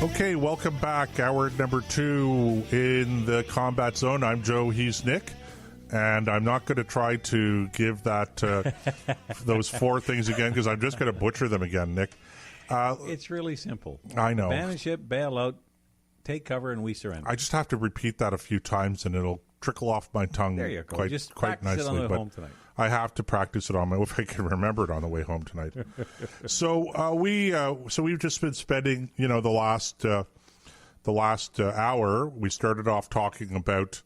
Okay, welcome back. Hour number 2 in the combat zone. I'm Joe, he's Nick, and I'm not going to try to give that those 4 things again because I'm just going to butcher them again, Nick. It's really simple. I know. Abandon ship, bail out, take cover, and we surrender. I just have to repeat that a few times, and it'll trickle off my tongue. There you go. Quite, just quite practice nicely. it on the way home tonight. I have to practice it on my if I can remember it on the way home tonight. So we've just been spending the last hour. We started off talking about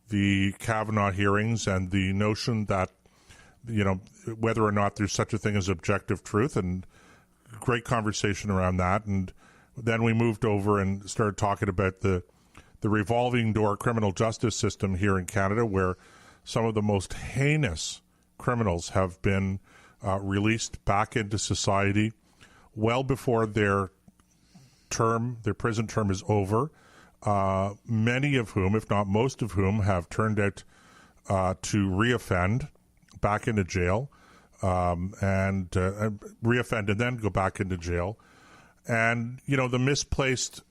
the Kavanaugh hearings and the notion that whether or not there's such a thing as objective truth, and great conversation around that. And then we moved over and started talking about the revolving door criminal justice system here in Canada, where some of the most heinous criminals have been released back into society well before their prison term is over. Many of whom, if not most of whom, have turned out to reoffend back into jail, and reoffend and then go back into jail. and the misplaced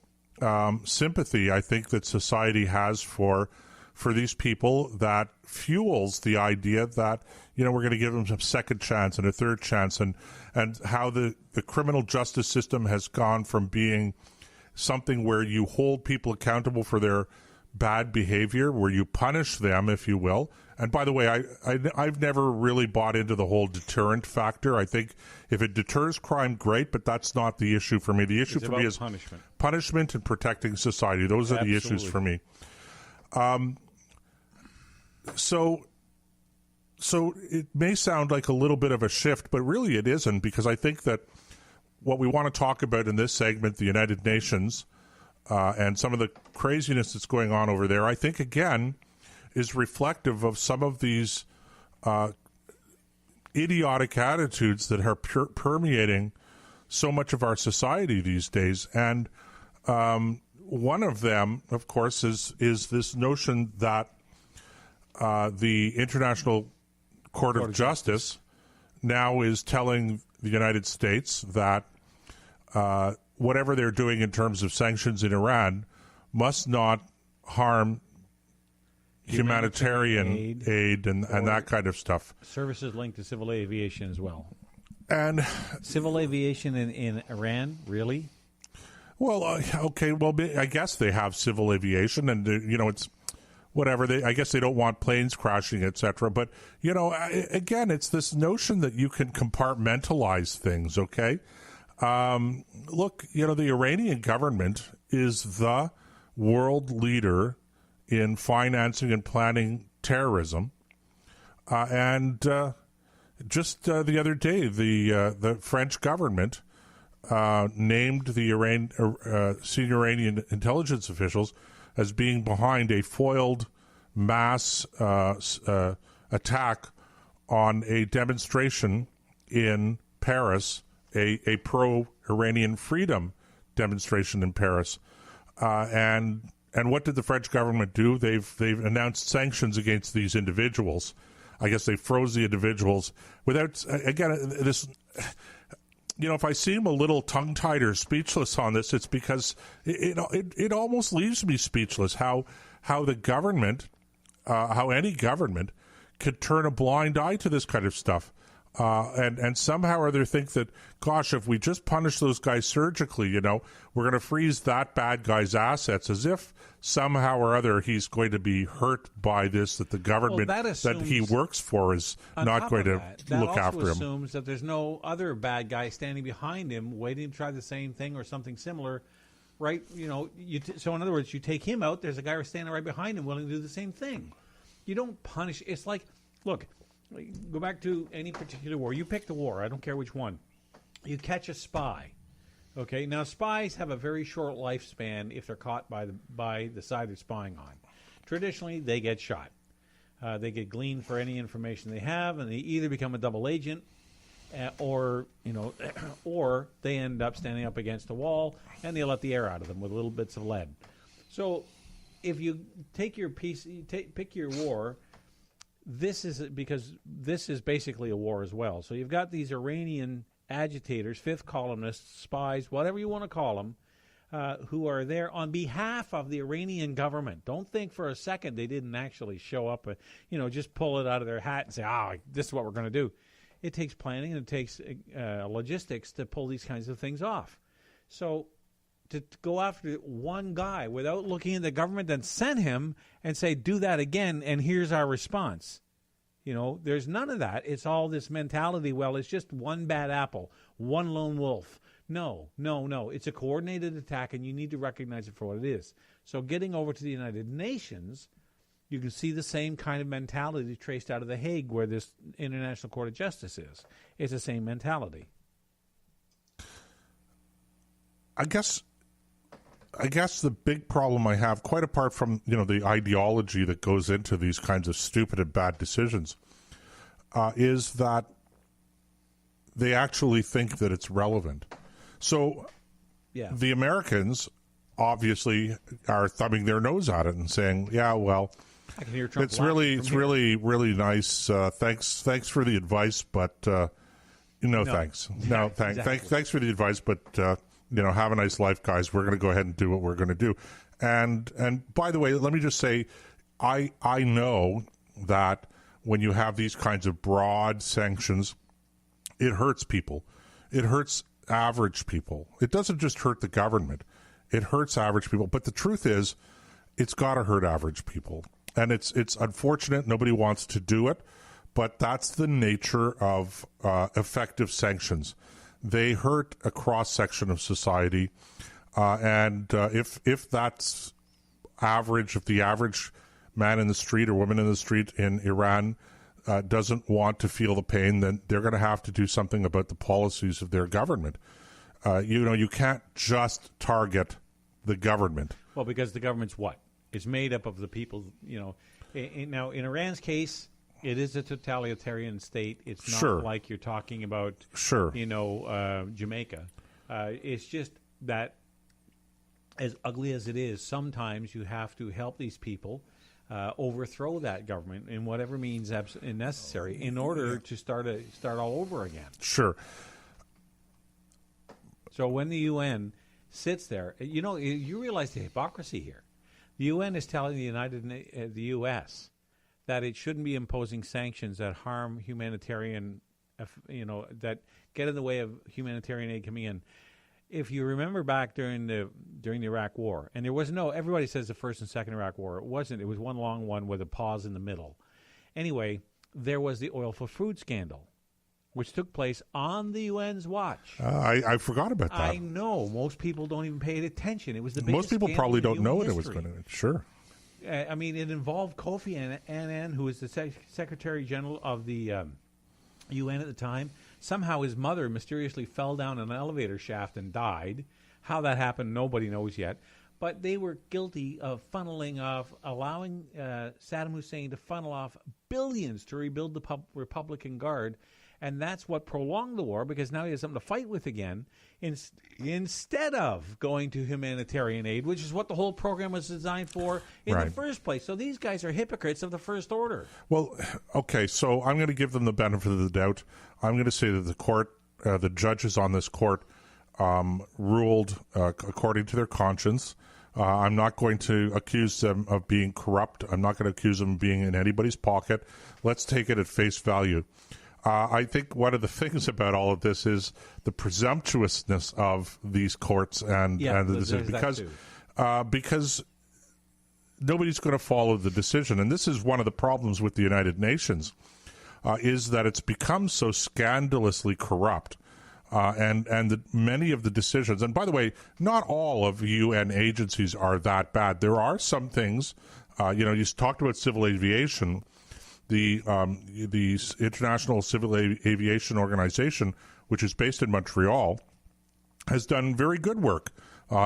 sympathy I think that society has for these people that fuels the idea that we're going to give them a second chance and a third chance, and how the criminal justice system has gone from being something where you hold people accountable for their bad behavior, where you punish them, if you will. And by the way, I've never really bought into the whole deterrent factor. I think if it deters crime, great, but that's not the issue for me. The issue for me is punishment and protecting society. Those are the issues for me. So it may sound like a little bit of a shift, but really it isn't, because I think that what we want to talk about in this segment, the United Nations, and some of the craziness that's going on over there, I think, again, is reflective of some of these idiotic attitudes that are permeating so much of our society these days. And one of them, of course, is this notion that the International Court of Justice now is telling the United States that whatever they're doing in terms of sanctions in Iran must not harm humanitarian aid and that kind of stuff. Services linked to civil aviation as well. And civil aviation in Iran, really? Well, okay. Well, I guess they have civil aviation, and it's whatever. I guess they don't want planes crashing, etc. But again, it's this notion that you can compartmentalize things. Okay, look, the Iranian government is the world leader in financing and planning terrorism, and just the other day, the French government named the senior Iranian intelligence officials as being behind a foiled mass attack on a demonstration in Paris, a pro-Iranian freedom demonstration in Paris, and what did the French government do? They've announced sanctions against these individuals. I guess they froze the individuals without, again, this. If I seem a little tongue-tied or speechless on this, it's because it almost leaves me speechless how the government, how any government could turn a blind eye to this kind of stuff. And somehow or other think that, gosh, if we just punish those guys surgically, we're going to freeze that bad guy's assets, as if somehow or other he's going to be hurt by this, that the government that he works for is not going to look after him. That assumes that there's no other bad guy standing behind him waiting to try the same thing or something similar, right? So in other words, you take him out, there's a guy standing right behind him willing to do the same thing. You don't punish. It's like, look, go back to any particular war. You pick the war. I don't care which one. You catch a spy. Okay, now spies have a very short lifespan if they're caught by the side they're spying on. Traditionally, they get shot. They get gleaned for any information they have, and they either become a double agent, or they end up standing up against a wall, and they let the air out of them with little bits of lead. So, if you take your pick your war. This is because this is basically a war as well. So you've got these Iranian agitators, fifth columnists, spies, whatever you want to call them, who are there on behalf of the Iranian government. Don't think for a second they didn't actually show up, just pull it out of their hat and say, this is what we're going to do. It takes planning and it takes logistics to pull these kinds of things off. So to go after one guy without looking at the government, then send him and say, do that again, and here's our response. There's none of that. It's all this mentality, well, it's just one bad apple, one lone wolf. No. It's a coordinated attack, and you need to recognize it for what it is. So getting over to the United Nations, you can see the same kind of mentality traced out of The Hague, where this International Court of Justice is. It's the same mentality. I guess the big problem I have, quite apart from the ideology that goes into these kinds of stupid and bad decisions, is that they actually think that it's relevant. So the Americans obviously are thumbing their nose at it and saying, "Yeah, well, I can hear Trump it's really nice. Thanks for the advice, but no thanks. No, exactly. Thanks for the advice, but." have a nice life, guys. We're going to go ahead and do what we're going to do. And by the way, let me just say, I know that when you have these kinds of broad sanctions, it hurts people. It hurts average people. It doesn't just hurt the government. It hurts average people. But the truth is, it's got to hurt average people. And it's unfortunate. Nobody wants to do it. But that's the nature of effective sanctions. They hurt a cross-section of society. And if that's average, if the average man in the street or woman in the street in Iran doesn't want to feel the pain, then they're going to have to do something about the policies of their government. You can't just target the government. Well, because the government's what? It's made up of the people, Now, in Iran's case, it is a totalitarian state. It's not like you're talking about, Jamaica. It's just that, as ugly as it is, sometimes you have to help these people overthrow that government in whatever means necessary in order to start all over again. Sure. So when the UN sits there, you realize the hypocrisy here. The UN is telling the U.S. that it shouldn't be imposing sanctions that harm humanitarian, that get in the way of humanitarian aid coming in. If you remember back during the Iraq War, and there was everybody says the first and second Iraq War. It wasn't. It was one long one with a pause in the middle. Anyway, there was the oil for food scandal, which took place on the UN's watch. I forgot about that. I know. Most people don't even pay attention. It was the biggest Most people scandal probably in don't know what history. it was going to. Sure. I mean, it involved Kofi Annan, who was the Secretary General of the UN at the time. Somehow his mother mysteriously fell down an elevator shaft and died. How that happened, nobody knows yet. But they were guilty of allowing Saddam Hussein to funnel off billions to rebuild the Republican Guard. And that's what prolonged the war, because now he has something to fight with again, instead of going to humanitarian aid, which is what the whole program was designed for in the first place. So these guys are hypocrites of the first order. Well, okay, so I'm going to give them the benefit of the doubt. I'm going to say that the court, the judges on this court, ruled according to their conscience. I'm not going to accuse them of being corrupt. I'm not going to accuse them of being in anybody's pocket. Let's take it at face value. I think one of the things about all of this is the presumptuousness of these courts and the decision, because nobody's going to follow the decision. And this is one of the problems with the United Nations, is that it's become so scandalously corrupt. And many of the decisions, and by the way, not all of UN agencies are that bad. There are some things, you talked about civil aviation. The International Civil Aviation Organization, which is based in Montreal, has done very good work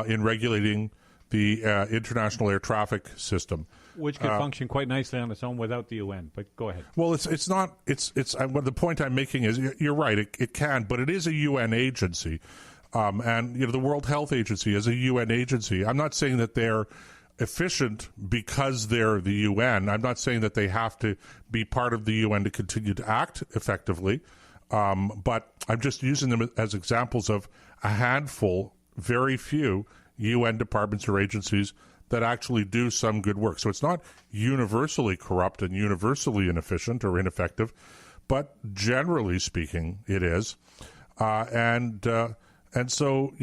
in regulating the international air traffic system, which could function quite nicely on its own without the UN. But go ahead. Well, it's not. The point I'm making is you're right. It can, but it is a UN agency, and the World Health Agency is a UN agency. I'm not saying that they're efficient because they're the UN. I'm not saying that they have to be part of the UN to continue to act effectively, but I'm just using them as examples of a handful, very few UN departments or agencies that actually do some good work. So it's not universally corrupt and universally inefficient or ineffective, but generally speaking, it is. And so,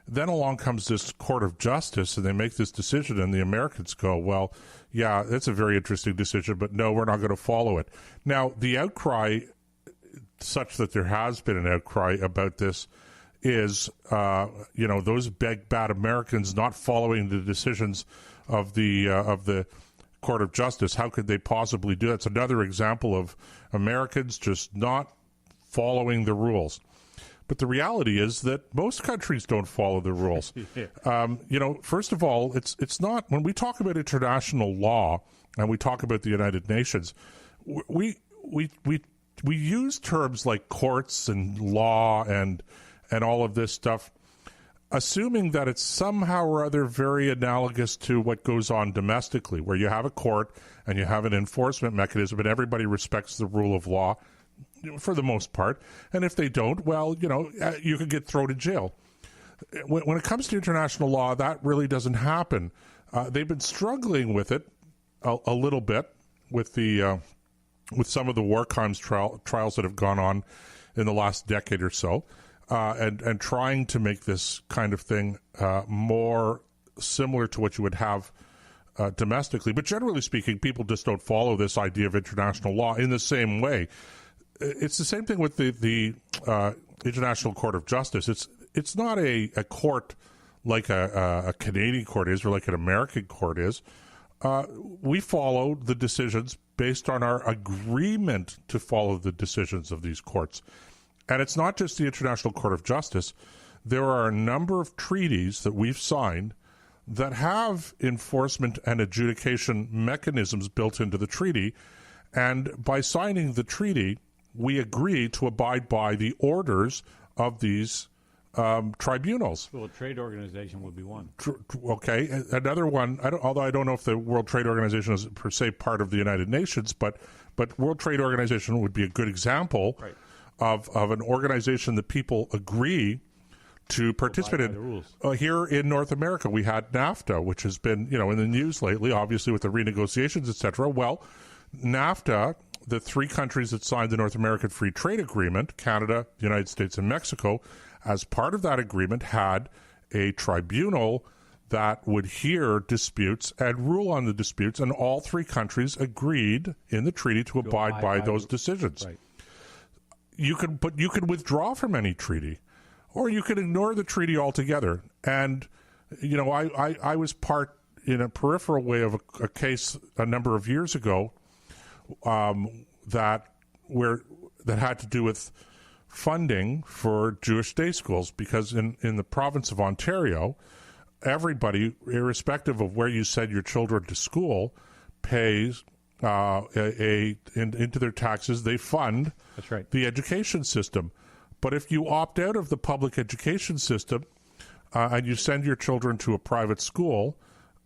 then along comes this court of justice, and they make this decision, and the Americans go, well, yeah, that's a very interesting decision, but no, we're not going to follow it. Now, the outcry, such that there has been an outcry about this, is, those bad Americans not following the decisions of the Court of Justice. How could they possibly do that? It's another example of Americans just not following the rules. But the reality is that most countries don't follow the rules. First of all, it's not, when we talk about international law and we talk about the United Nations, we use terms like courts and law and all of this stuff, assuming that it's somehow or other very analogous to what goes on domestically, where you have a court and you have an enforcement mechanism and everybody respects the rule of law for the most part. And if they don't, well, you could get thrown in jail. When it comes to international law, that really doesn't happen. They've been struggling with it a little bit with the with some of the war crimes trials that have gone on in the last decade or so, and trying to make this kind of thing more similar to what you would have domestically. But generally speaking, people just don't follow this idea of international law in the same way. It's the same thing with the International Court of Justice. It's not a court like a Canadian court is or like an American court is. We follow the decisions based on our agreement to follow the decisions of these courts. And it's not just the International Court of Justice. There are a number of treaties that we've signed that have enforcement and adjudication mechanisms built into the treaty. And by signing the treaty, we agree to abide by the orders of these tribunals. Well, a trade organization would be one. Okay. Another one, although I don't know if the World Trade Organization is per se part of the United Nations, but World Trade Organization would be a good example of an organization that people agree to participate in. Here in North America, we had NAFTA, which has been, in the news lately, obviously with the renegotiations, etc. Well, NAFTA, the three countries that signed the North American Free Trade Agreement, Canada, the United States, and Mexico, as part of that agreement, had a tribunal that would hear disputes and rule on the disputes, and all three countries agreed in the treaty to abide by those decisions. Right. You could withdraw from any treaty, or you could ignore the treaty altogether. And I was part in a peripheral way of a case a number of years ago that had to do with funding for Jewish day schools, because in the province of Ontario, everybody, irrespective of where you send your children to school, pays into their taxes. They fund the education system. But if you opt out of the public education system and you send your children to a private school,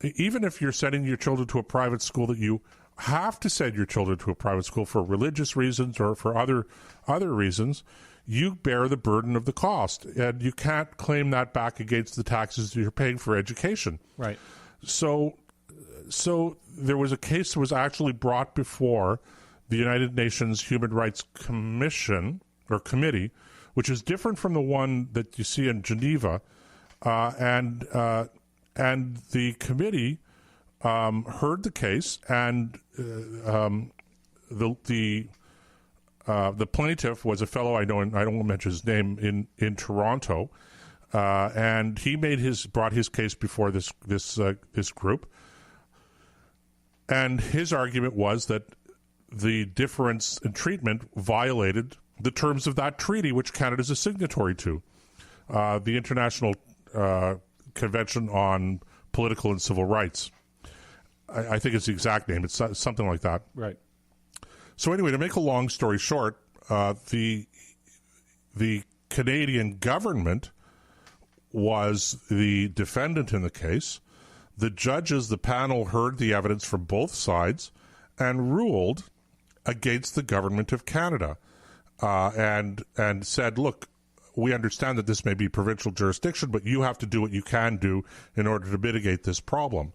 even if you're sending your children to a private school that you have to send your children to a private school for religious reasons or for other reasons, you bear the burden of the cost, and you can't claim that back against the taxes that you're paying for education. Right. So there was a case that was actually brought before the United Nations Human Rights Commission or Committee, which is different from the one that you see in Geneva, and the committee heard the case, and the plaintiff was a fellow I know, and I don't want to mention his name, in Toronto, and he brought his case before this group, and his argument was that the difference in treatment violated the terms of that treaty, which Canada is a signatory to, the International Convention on Political and Civil Rights. I think it's the exact name. It's something like that. Right. So anyway, to make a long story short, the Canadian government was the defendant in the case. The judges, the panel, heard the evidence from both sides and ruled against the government of Canada, and said, look, we understand that this may be provincial jurisdiction, but you have to do what you can do in order to mitigate this problem.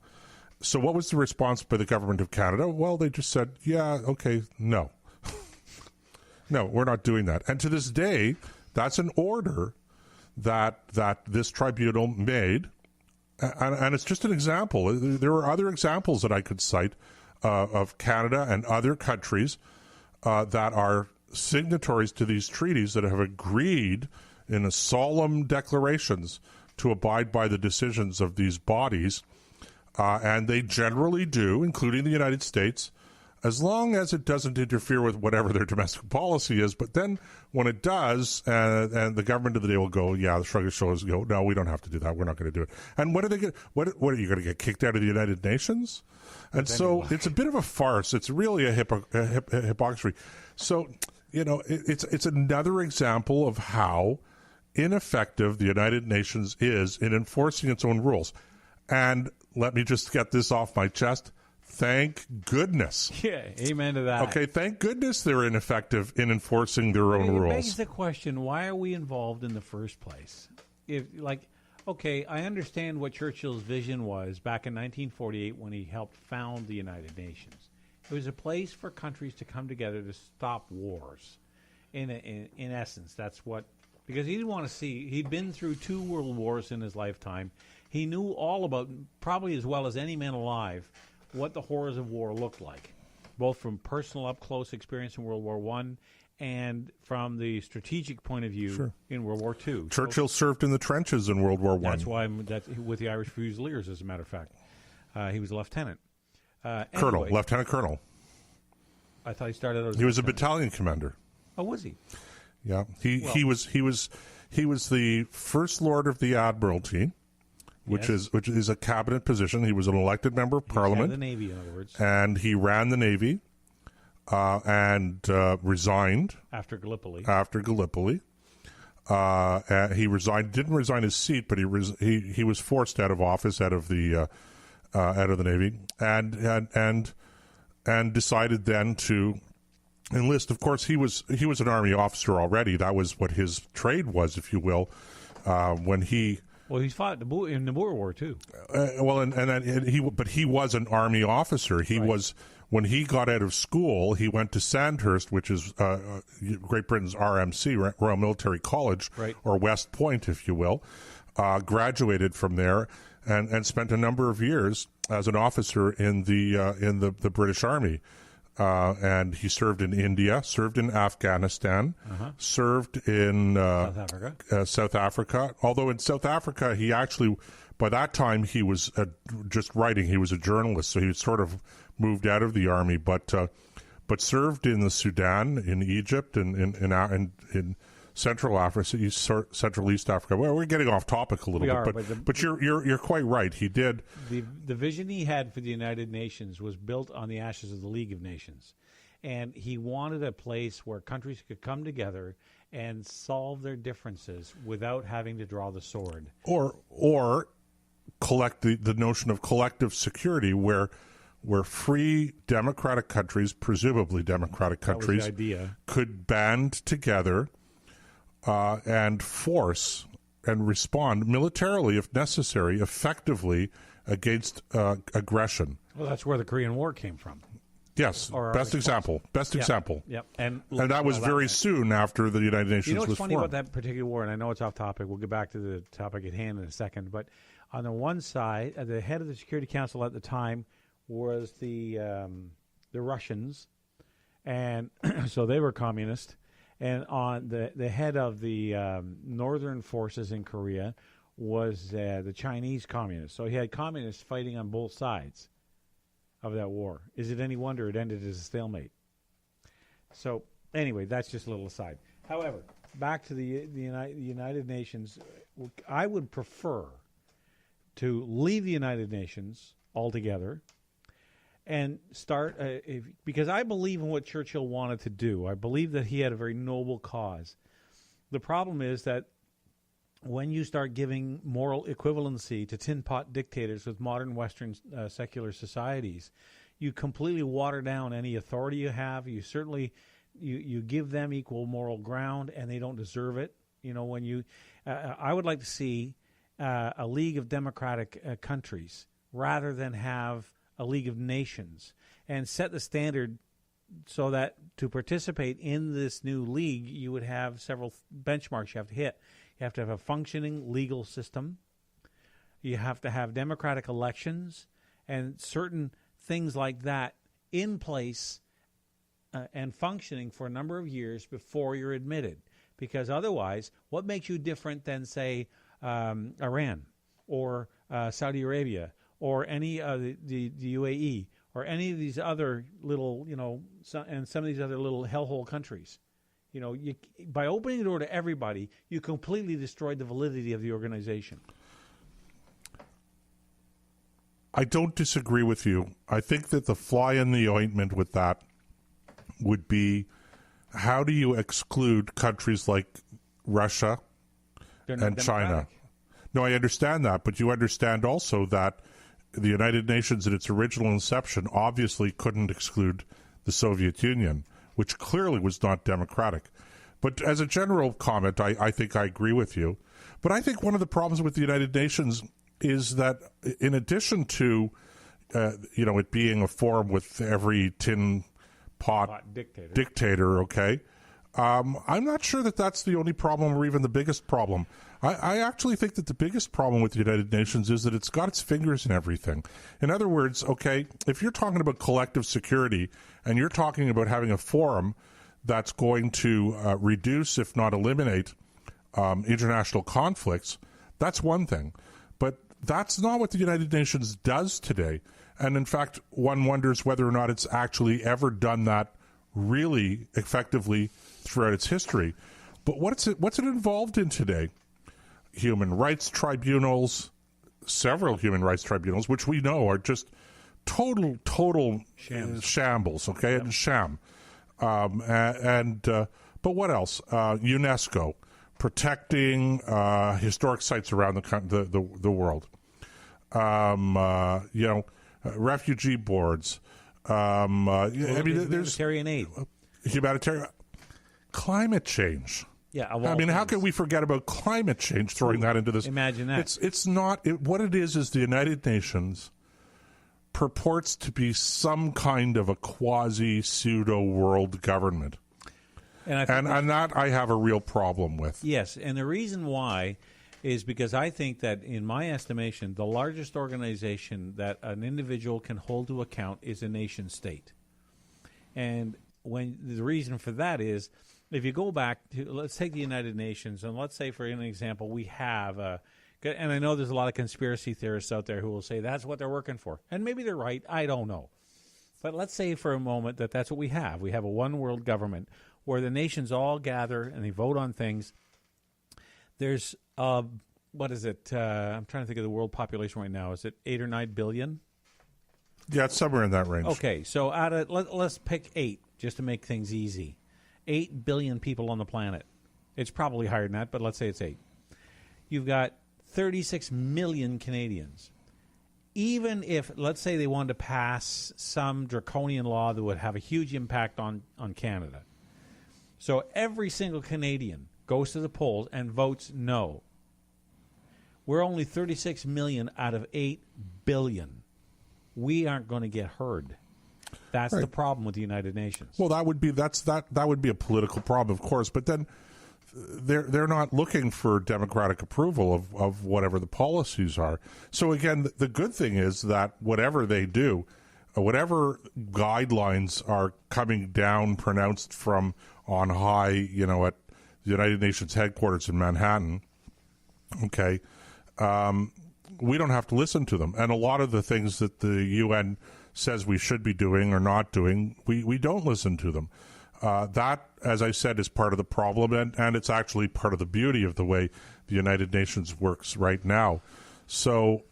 So what was the response by the government of Canada? Well, they just said, yeah, okay, no. No, we're not doing that. And to this day, that's an order that this tribunal made. And it's just an example. There are other examples that I could cite of Canada and other countries that are signatories to these treaties that have agreed in solemn declarations to abide by the decisions of these bodies. And they generally do, including the United States, as long as it doesn't interfere with whatever their domestic policy is. But then when it does, and the government of the day will go, yeah, the shrug of shoulders, go, no, we don't have to do that. We're not going to do it. And what are they get? What are you going to get kicked out of the United Nations? And so it's a bit of a farce. It's really a hypocrisy. So, it's another example of how ineffective the United Nations is in enforcing its own rules. And let me just get this off my chest. Thank goodness. Yeah, amen to that. Okay, thank goodness they're ineffective in enforcing their own rules. It begs the question, why are we involved in the first place? Okay, I understand what Churchill's vision was back in 1948 when he helped found the United Nations. It was a place for countries to come together to stop wars. In essence, that's what, because he didn't want to see, he'd been through 2 world wars in his lifetime. He knew all about, probably as well as any man alive, what the horrors of war looked like, both from personal up-close experience in World War I and from the strategic point of view in World War II. Churchill served in the trenches in World War I. That's why that's with the Irish Fusiliers, as a matter of fact. He was a lieutenant. Colonel, Lieutenant Colonel. I thought he started out as He was a battalion commander. Oh, was he? Yeah. He was the First Lord of the Admiralty, which is a cabinet position. He was an elected member of Parliament. The Navy, in other words. And he ran the Navy. And resigned after Gallipoli. He resigned. Didn't resign his seat, but he was forced out of office, out of the Navy, and decided then to enlist. Of course, he was an Army officer already. That was what his trade was, if you will. When he he's fought in the Boer War too. But he was an Army officer. He was. When he got out of school, he went to Sandhurst, which is Great Britain's RMC, Royal Military College, or West Point, if you will. Graduated from there and spent a number of years as an officer in the British Army. And he served in India, served in Afghanistan, served in South Africa. Although in South Africa, he actually, by that time, he was just writing. He was a journalist, so he sort of moved out of the army, but served in the Sudan, in Egypt, in Central Africa, Central East Africa. Well, we're getting off topic a little bit, but you're quite right. He did. The vision he had for the United Nations was built on the ashes of the League of Nations, and he wanted a place where countries could come together and solve their differences without having to draw the sword, or collect the notion of collective security, where free democratic countries, presumably democratic countries, could band together and force and respond militarily, if necessary, effectively against aggression. Well, that's where the Korean War came from. Yes, best example. Yep. And that was very soon after the United Nations was formed. You know what's funny about that particular war, and I know it's off topic, we'll get back to the topic at hand in a second, but on the one side, the head of the Security Council at the time was the Russians, and so they were communist. And on the head of the northern forces in Korea was the Chinese communists. So he had communists fighting on both sides of that war. Is it any wonder it ended as a stalemate? So anyway, that's just a little aside. However, back to the United Nations, I would prefer to leave the United Nations altogether and start, because I believe in what Churchill wanted to do. I believe that he had a very noble cause. The problem is that when you start giving moral equivalency to tin pot dictators with modern Western secular societies, you completely water down any authority you have. You certainly, you give them equal moral ground, and they don't deserve it. You know, when you, I would like to see a league of democratic countries rather than have a League of Nations, and set the standard so that to participate in this new league, you would have several benchmarks you have to hit. You have to have a functioning legal system. You have to have democratic elections and certain things like that in place and functioning for a number of years before you're admitted. Because otherwise, what makes you different than, say, Iran or Saudi Arabia or any the UAE, or any of these other little, and some of these other little hellhole countries? By opening the door to everybody, you completely destroyed the validity of the organization. I don't disagree with you. I think that the fly in the ointment with that would be, how do you exclude countries like Russia and China? No, I understand that, but you understand also that the United Nations in its original inception obviously couldn't exclude the Soviet Union, which clearly was not democratic. But as a general comment, I think I agree with you. But I think one of the problems with the United Nations is that, in addition to it being a forum with every tin pot dictator, okay, I'm not sure that that's the only problem or even the biggest problem. I actually think that the biggest problem with the United Nations is that it's got its fingers in everything. In other words, okay, if you're talking about collective security and you're talking about having a forum that's going to reduce, if not eliminate, international conflicts, that's one thing. But that's not what the United Nations does today. And in fact, one wonders whether or not it's actually ever done that really effectively throughout its history. But what's it involved in today? Human rights tribunals, several human rights tribunals, which we know are just total shambles, okay, yep. And sham. But what else? UNESCO, protecting historic sites around the world. Refugee boards. Humanitarian aid. Humanitarian. Climate change. Yeah, how can we forget about climate change, throwing that into this? Imagine that. It's not... what it is the United Nations purports to be some kind of a quasi-pseudo-world government. And that I have a real problem with. Yes, and the reason why is because I think that, in my estimation, the largest organization that an individual can hold to account is a nation state. And the reason for that is, if you go back to, let's take the United Nations, and let's say, for an example, we have and I know there's a lot of conspiracy theorists out there who will say that's what they're working for. And maybe they're right, I don't know. But let's say for a moment that that's what we have. We have a one-world government where the nations all gather and they vote on things. There's, what is it? I'm trying to think of the world population right now. Is it 8 or 9 billion? Yeah, it's somewhere in that range. Okay, so let's pick 8 just to make things easy. 8 billion people on the planet. It's probably higher than that, but let's say it's 8. You've got 36 million Canadians. Even if, let's say, they wanted to pass some draconian law that would have a huge impact on Canada. So every single Canadian goes to the polls and votes no. We're only 36 million out of 8 billion. We aren't going to get heard. That's right. The problem with the United Nations. Well, that would be a political problem, of course, but then they're not looking for democratic approval of whatever the policies are. So again, the good thing is that whatever they do, whatever guidelines are coming down pronounced from on high, at the United Nations headquarters in Manhattan, okay, we don't have to listen to them. And a lot of the things that the UN says we should be doing or not doing, we don't listen to them. That, as I said, is part of the problem, and it's actually part of the beauty of the way the United Nations works right now. So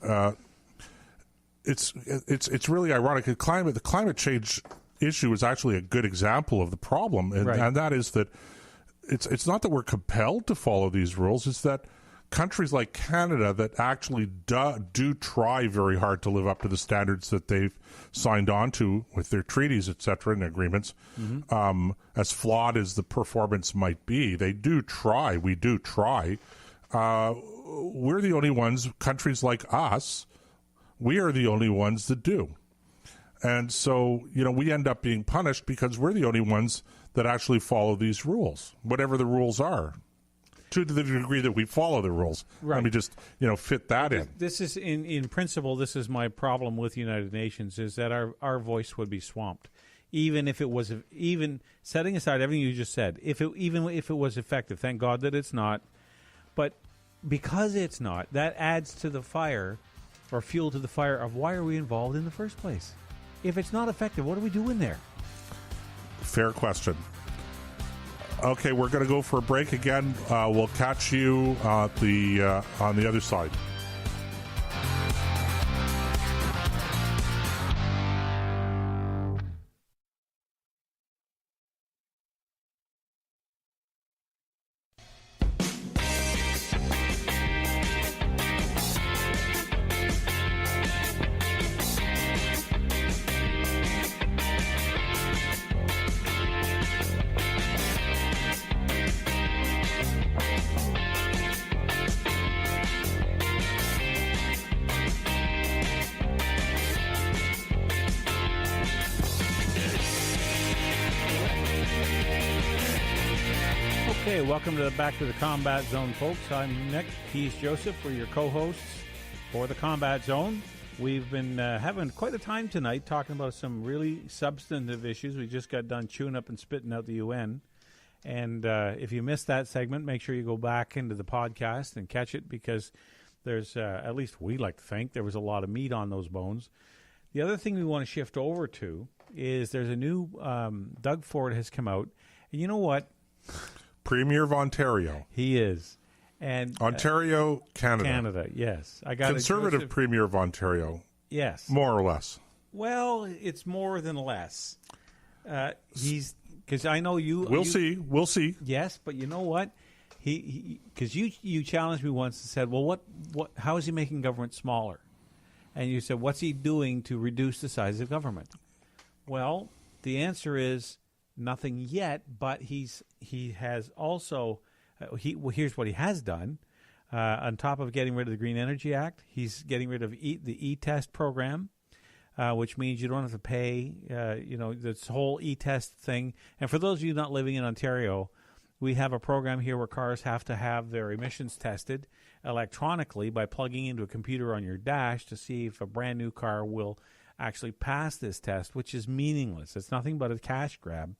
it's really ironic. The climate change issue is actually a good example of the problem, and, right. And that is that it's not that we're compelled to follow these rules; it's that countries like Canada that actually do try very hard to live up to the standards that they've signed on to with their treaties, et cetera, and agreements, as flawed as the performance might be, they do try. We do try. We're the only ones, countries like us, we are the only ones that do. And so, we end up being punished because we're the only ones that actually follow these rules, whatever the rules are. To the degree that we follow the rules. Right. Let me just, fit that in. This is, in principle, this is my problem with the United Nations, is that our voice would be swamped. Even if it was, even setting aside everything you just said, even if it was effective, thank God that it's not. But because it's not, that adds to the fire, or fuel to the fire, of why are we involved in the first place? If it's not effective, what are we doing there? Fair question. Okay, we're going to go for a break again. We'll catch you on the other side. Okay, welcome to Back to the Combat Zone, folks. I'm Nick. He's Joseph. We're your co-hosts for the Combat Zone. We've been having quite a time tonight talking about some really substantive issues. We just got done chewing up and spitting out the UN. And if you missed that segment, make sure you go back into the podcast and catch it, because there's, at least we like to think, there was a lot of meat on those bones. The other thing we want to shift over to is there's a new, Doug Ford has come out. And you know what? Premier of Ontario. He is. And Ontario, Canada. Canada, yes. I got Conservative Premier of Ontario. Yes. More or less. Well, it's more than less. He's, because I know you. We'll see. Yes, but you know what? Because you challenged me once and said, well, how is he making government smaller? And you said, what's he doing to reduce the size of government? Well, the answer is nothing yet, but he has also, here's what he has done. On top of getting rid of the Green Energy Act, he's getting rid of the e-test program, which means you don't have to pay, this whole e-test thing. And for those of you not living in Ontario, we have a program here where cars have to have their emissions tested electronically by plugging into a computer on your dash to see if a brand new car will actually pass this test, which is meaningless. It's nothing but a cash grab,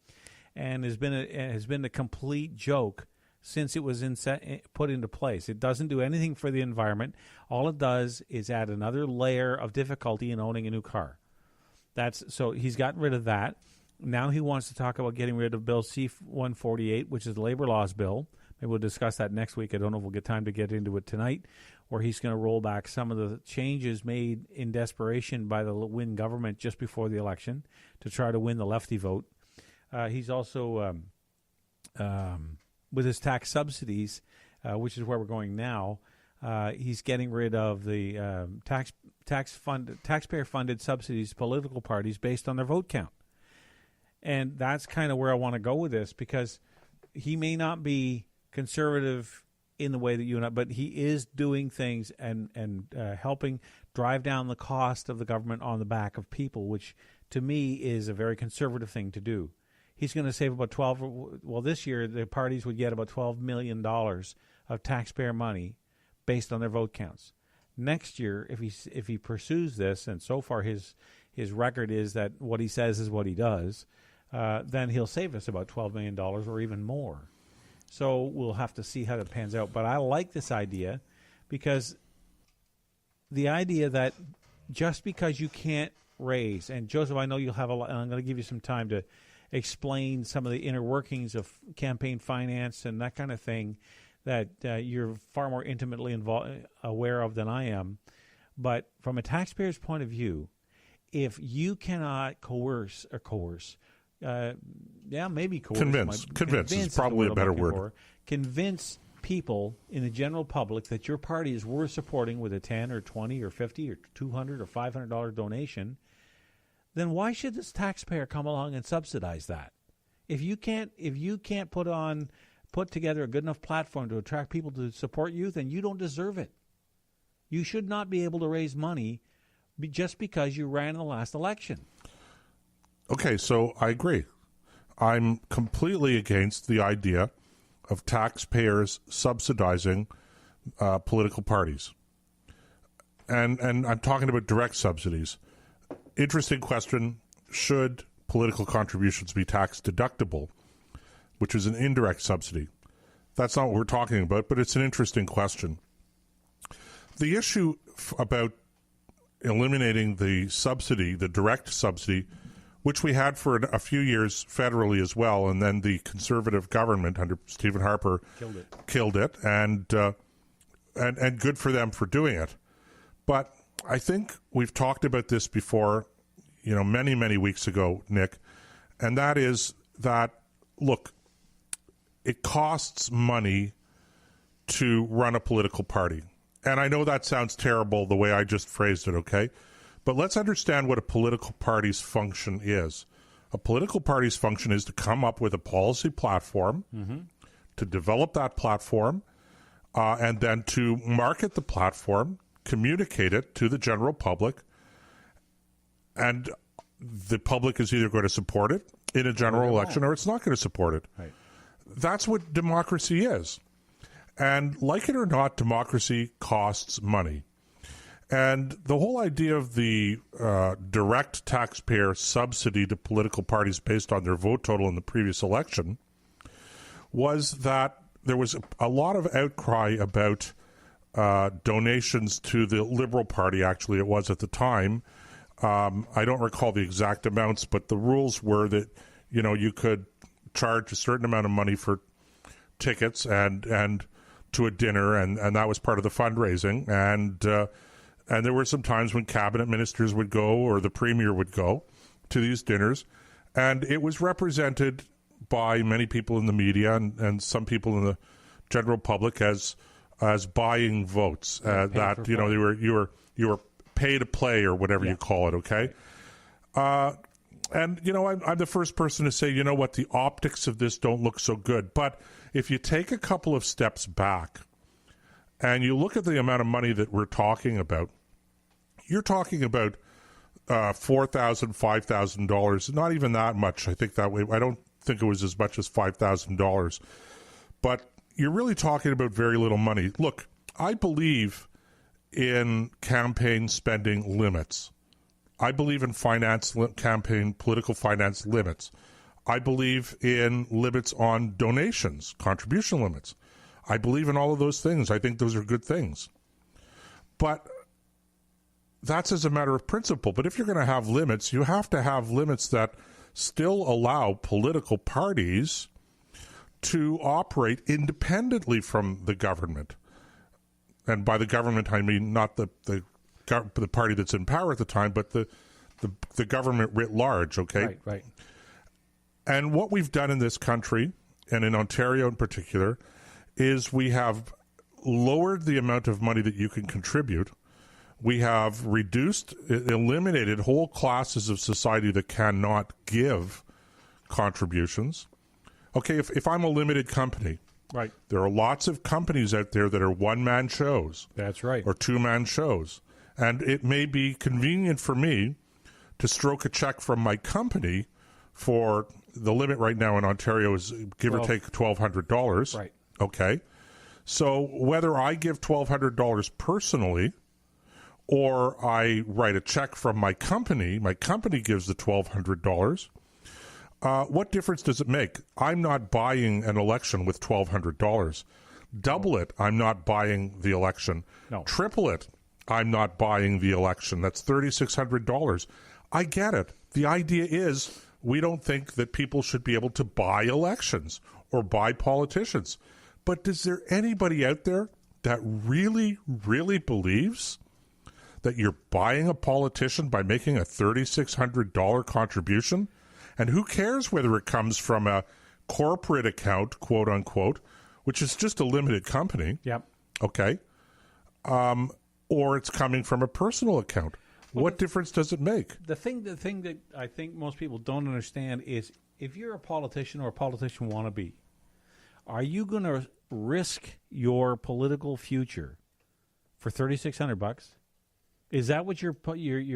and has been a complete joke since it was put into place. It doesn't do anything for the environment. All it does is add another layer of difficulty in owning a new car. So he's gotten rid of that. Now he wants to talk about getting rid of Bill C-148, which is the labor laws bill. Maybe we'll discuss that next week. I don't know if we'll get time to get into it tonight, where he's going to roll back some of the changes made in desperation by the Wynne government just before the election to try to win the lefty vote. He's also, with his tax subsidies, which is where we're going now, he's getting rid of the taxpayer-funded subsidies to political parties based on their vote count. And that's kind of where I want to go with this, because he may not be conservative in the way that you and I, but he is doing things and helping drive down the cost of the government on the back of people, which to me is a very conservative thing to do. He's going to save about this year the parties would get about $12 million of taxpayer money based on their vote counts. Next year, if he pursues this, and so far his record is that what he says is what he does, then he'll save us about $12 million or even more. So we'll have to see how that pans out. But I like this idea, because the idea that just because you can't raise, and Joseph, I know you'll have a lot, and I'm going to give you some time to explain some of the inner workings of campaign finance and that kind of thing that you're far more intimately aware of than I am. But from a taxpayer's point of view, if you cannot coerce, maybe coerce. Convince is probably a better word. Convince people in the general public that your party is worth supporting with a 10 or 20 or 50 or $200 or $500 donation, then why should this taxpayer come along and subsidize that? If you can't put together a good enough platform to attract people to support you, then you don't deserve it. You should not be able to raise money just because you ran in the last election. Okay, so I agree. I'm completely against the idea of taxpayers subsidizing political parties. And I'm talking about direct subsidies. Interesting question, should political contributions be tax deductible, which is an indirect subsidy? That's not what we're talking about, but it's an interesting question. The issue about eliminating the subsidy, the direct subsidy, which we had for a few years federally as well, and then the conservative government under Stephen Harper killed it, and good for them for doing it. But I think we've talked about this before, many, many weeks ago, Nick, and that is that, look, it costs money to run a political party. And I know that sounds terrible the way I just phrased it, okay? But let's understand what a political party's function is. A political party's function is to come up with a policy platform, to develop that platform, and then to market the platform, communicate it to the general public, and the public is either going to support it in a general election or it's not going to support it. Right. That's what democracy is. And like it or not, democracy costs money. And the whole idea of the direct taxpayer subsidy to political parties based on their vote total in the previous election was that there was a lot of outcry about donations to the Liberal Party, actually it was at the time. I don't recall the exact amounts, but the rules were that, you could charge a certain amount of money for tickets and to a dinner, and that was part of the fundraising. And there were some times when cabinet ministers would go or the premier would go to these dinners, and it was represented by many people in the media and some people in the general public as buying votes. That you were pay to play or whatever you call it. Okay, and I'm the first person to say, what, the optics of this don't look so good. But if you take a couple of steps back and you look at the amount of money that we're talking about, you're talking about $4,000, $5,000, not even that much. I think that way. I don't think it was as much as $5,000, but you're really talking about very little money. Look, I believe in campaign spending limits. I believe in campaign political finance limits. I believe in limits on donations, contribution limits. I believe in all of those things. I think those are good things. But that's as a matter of principle. But if you're going to have limits, you have to have limits that still allow political parties to operate independently from the government. And by the government, I mean not the party that's in power at the time, but the government writ large, okay? Right. And what we've done in this country, and in Ontario in particular, is we have lowered the amount of money that you can contribute. We have eliminated whole classes of society that cannot give contributions. Okay, if I'm a limited company, right, there are lots of companies out there that are one-man shows. That's right. Or two-man shows. And it may be convenient for me to stroke a check from my company for the limit right now in Ontario is give or take $1,200. Right. Okay. So whether I give $1,200 personally or I write a check from my company gives the $1,200, what difference does it make? I'm not buying an election with $1,200. Double it, I'm not buying the election. No. Triple it, I'm not buying the election. That's $3,600. I get it. The idea is we don't think that people should be able to buy elections or buy politicians. But is there anybody out there that really, really believes that you're buying a politician by making a $3,600 contribution? And who cares whether it comes from a corporate account, quote unquote, which is just a limited company. Yep. Okay. Or it's coming from a personal account. Well, what difference does it make? The thing that I think most people don't understand is if you're a politician or a politician wannabe, are you going to risk your political future for $3,600? Is that what your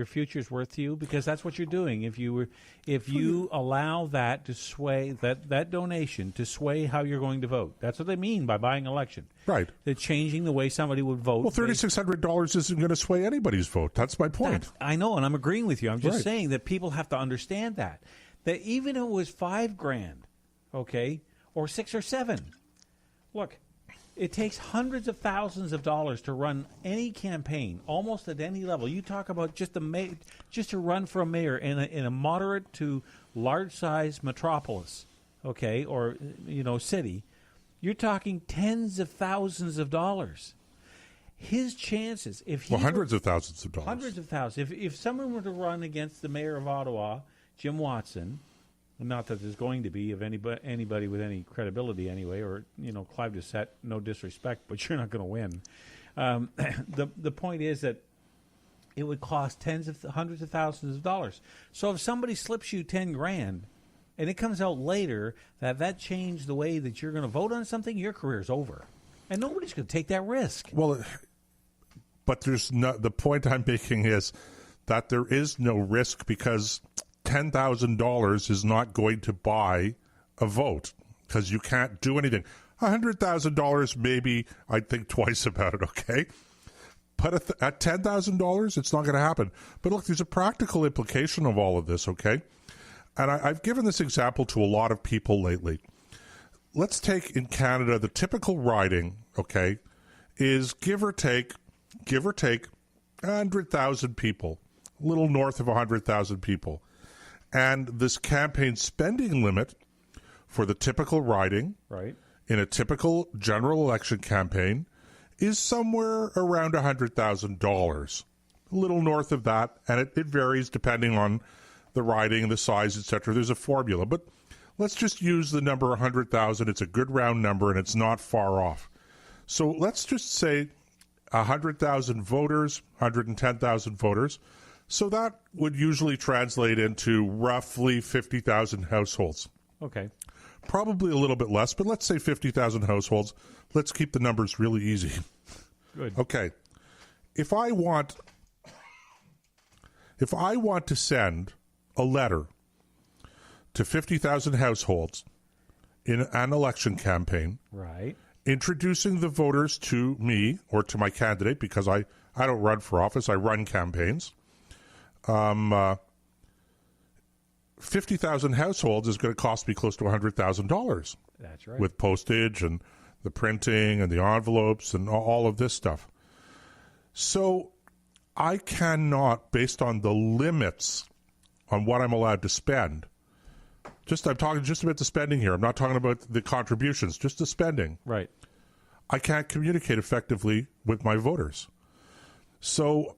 future is worth to you? Because that's what you're doing. If you allow that to sway that donation to sway how you're going to vote, that's what they mean by buying election. Right. They're changing the way somebody would vote. Well, $3,600 isn't going to sway anybody's vote. That's my point. I know, and I'm agreeing with you. I'm just saying that people have to understand that even if it was $5,000, okay, or 6 or 7, look. It takes hundreds of thousands of dollars to run any campaign, almost at any level. You talk about just to run for a mayor in a moderate to large-size metropolis, okay, or city. You're talking tens of thousands of dollars. His chances, hundreds of thousands of dollars. Hundreds of thousands. If someone were to run against the mayor of Ottawa, Jim Watson. Not that there's going to be of anybody with any credibility anyway, or Clive Doucette, no disrespect, but you're not going to win. The point is that it would cost hundreds of thousands of dollars. So if somebody slips you $10,000, and it comes out later that changed the way that you're going to vote on something, your career's over, and nobody's going to take that risk. Well, but the point I'm making is that there is no risk because $10,000 is not going to buy a vote. because you can't do anything. $100,000, maybe I'd think twice about it, okay? But at $10,000, it's not going to happen. But look, there's a practical implication of all of this, okay? And I've given this example to a lot of people lately. Let's take in Canada, the typical riding, okay, is give or take 100,000 people, a little north of 100,000 people. And this campaign spending limit for the typical riding in a typical general election campaign is somewhere around $100,000, a little north of that, and it varies depending on the riding, the size, etc. There's a formula, but let's just use the number 100,000. It's a good round number, and it's not far off. So let's just say 100,000 voters, 110,000 voters. So that would usually translate into roughly 50,000 households. Okay. Probably a little bit less, but let's say 50,000 households. Let's keep the numbers really easy. Good. Okay. If I want to send a letter to 50,000 households in an election campaign, right, introducing the voters to me or to my candidate, because I don't run for office, I run campaigns. 50,000 households is going to cost me close to $100,000. That's right. With postage and the printing and the envelopes and all of this stuff. So I cannot, based on the limits on what I'm allowed to spend, I'm talking just about the spending here. I'm not talking about the contributions, just the spending. Right. I can't communicate effectively with my voters. So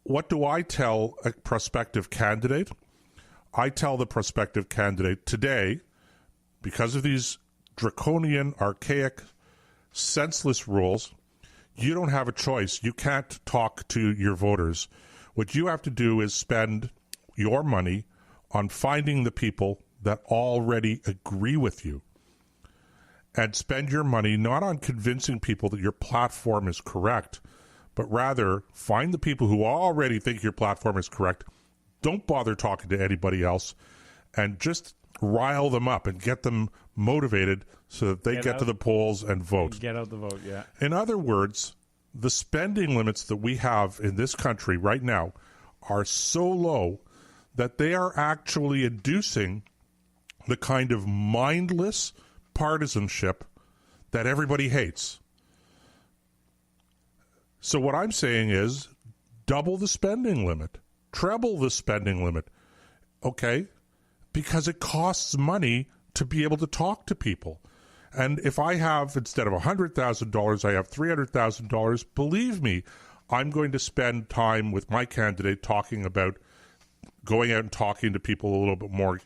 what do I tell a prospective candidate? I tell the prospective candidate today, because of these draconian, archaic, senseless rules, you don't have a choice. You can't talk to your voters. What you have to do is spend your money on finding the people that already agree with you, and spend your money not on convincing people that your platform is correct, but rather find the people who already think your platform is correct. Don't bother talking to anybody else, and just rile them up and get them motivated so that they get to the polls and vote. Get out the vote, yeah. In other words, the spending limits that we have in this country right now are so low that they are actually inducing the kind of mindless partisanship that everybody hates. So what I'm saying is double the spending limit, treble the spending limit, okay? Because it costs money to be able to talk to people. And if I have, instead of $100,000, I have $300,000, believe me, I'm going to spend time with my candidate talking about going out and talking to people a little bit more,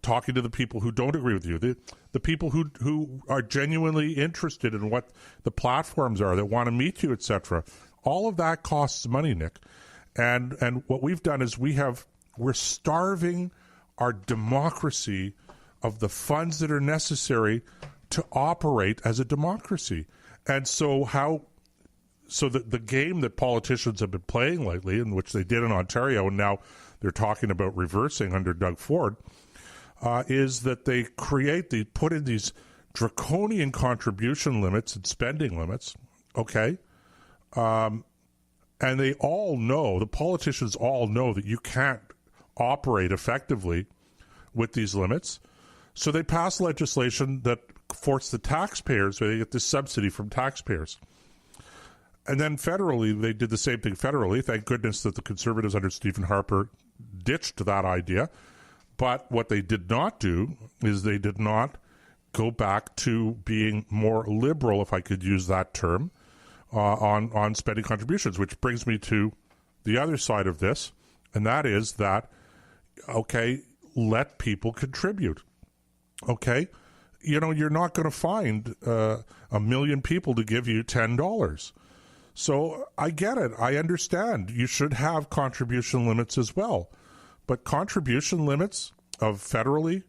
talking to the people who don't agree with you, the people who are genuinely interested in what the platforms are, that want to meet you, etc. All of that costs money, Nick. And what we've done is we're starving our democracy of the funds that are necessary to operate as a democracy. And so the game that politicians have been playing lately, in which they did in Ontario, and now they're talking about reversing under Doug Ford, is that they put in these draconian contribution limits and spending limits, okay? And they all know, the politicians all know, that you can't operate effectively with these limits. So they pass legislation that force the taxpayers, where they get this subsidy from taxpayers. And then federally, they did the same thing federally. Thank goodness that the Conservatives under Stephen Harper ditched that idea. But what they did not do is they did not go back to being more liberal, if I could use that term, on spending contributions, which brings me to the other side of this, and that is that, okay, let people contribute. Okay? You know, you're not going to find 1 million people to give you $10. So I get it. I understand. You should have contribution limits as well. But contribution limits of federally,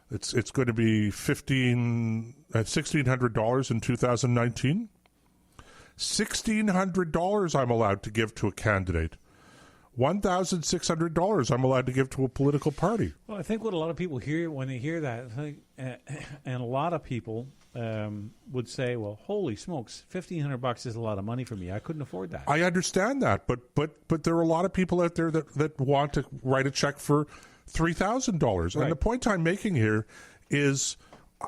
it's going to be $1,600 in 2019. $1,600 I'm allowed to give to a candidate. $1,600 I'm allowed to give to a political party. Well, I think what a lot of people hear when they hear that, and a lot of people would say, "Well, holy smokes, $1,500 is a lot of money for me. I couldn't afford that." I understand that, but there are a lot of people out there that want to write a check for $3,000. Right. And the point I'm making here is,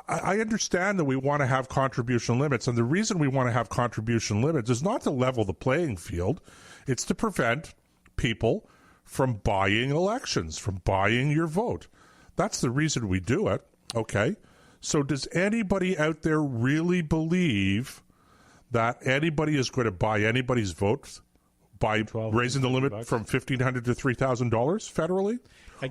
I understand that we want to have contribution limits, and the reason we want to have contribution limits is not to level the playing field; it's to prevent people from buying elections, from buying your vote. That's the reason we do it, okay? So does anybody out there really believe that anybody is going to buy anybody's vote by raising the limit from $1,500 to $3,000 federally?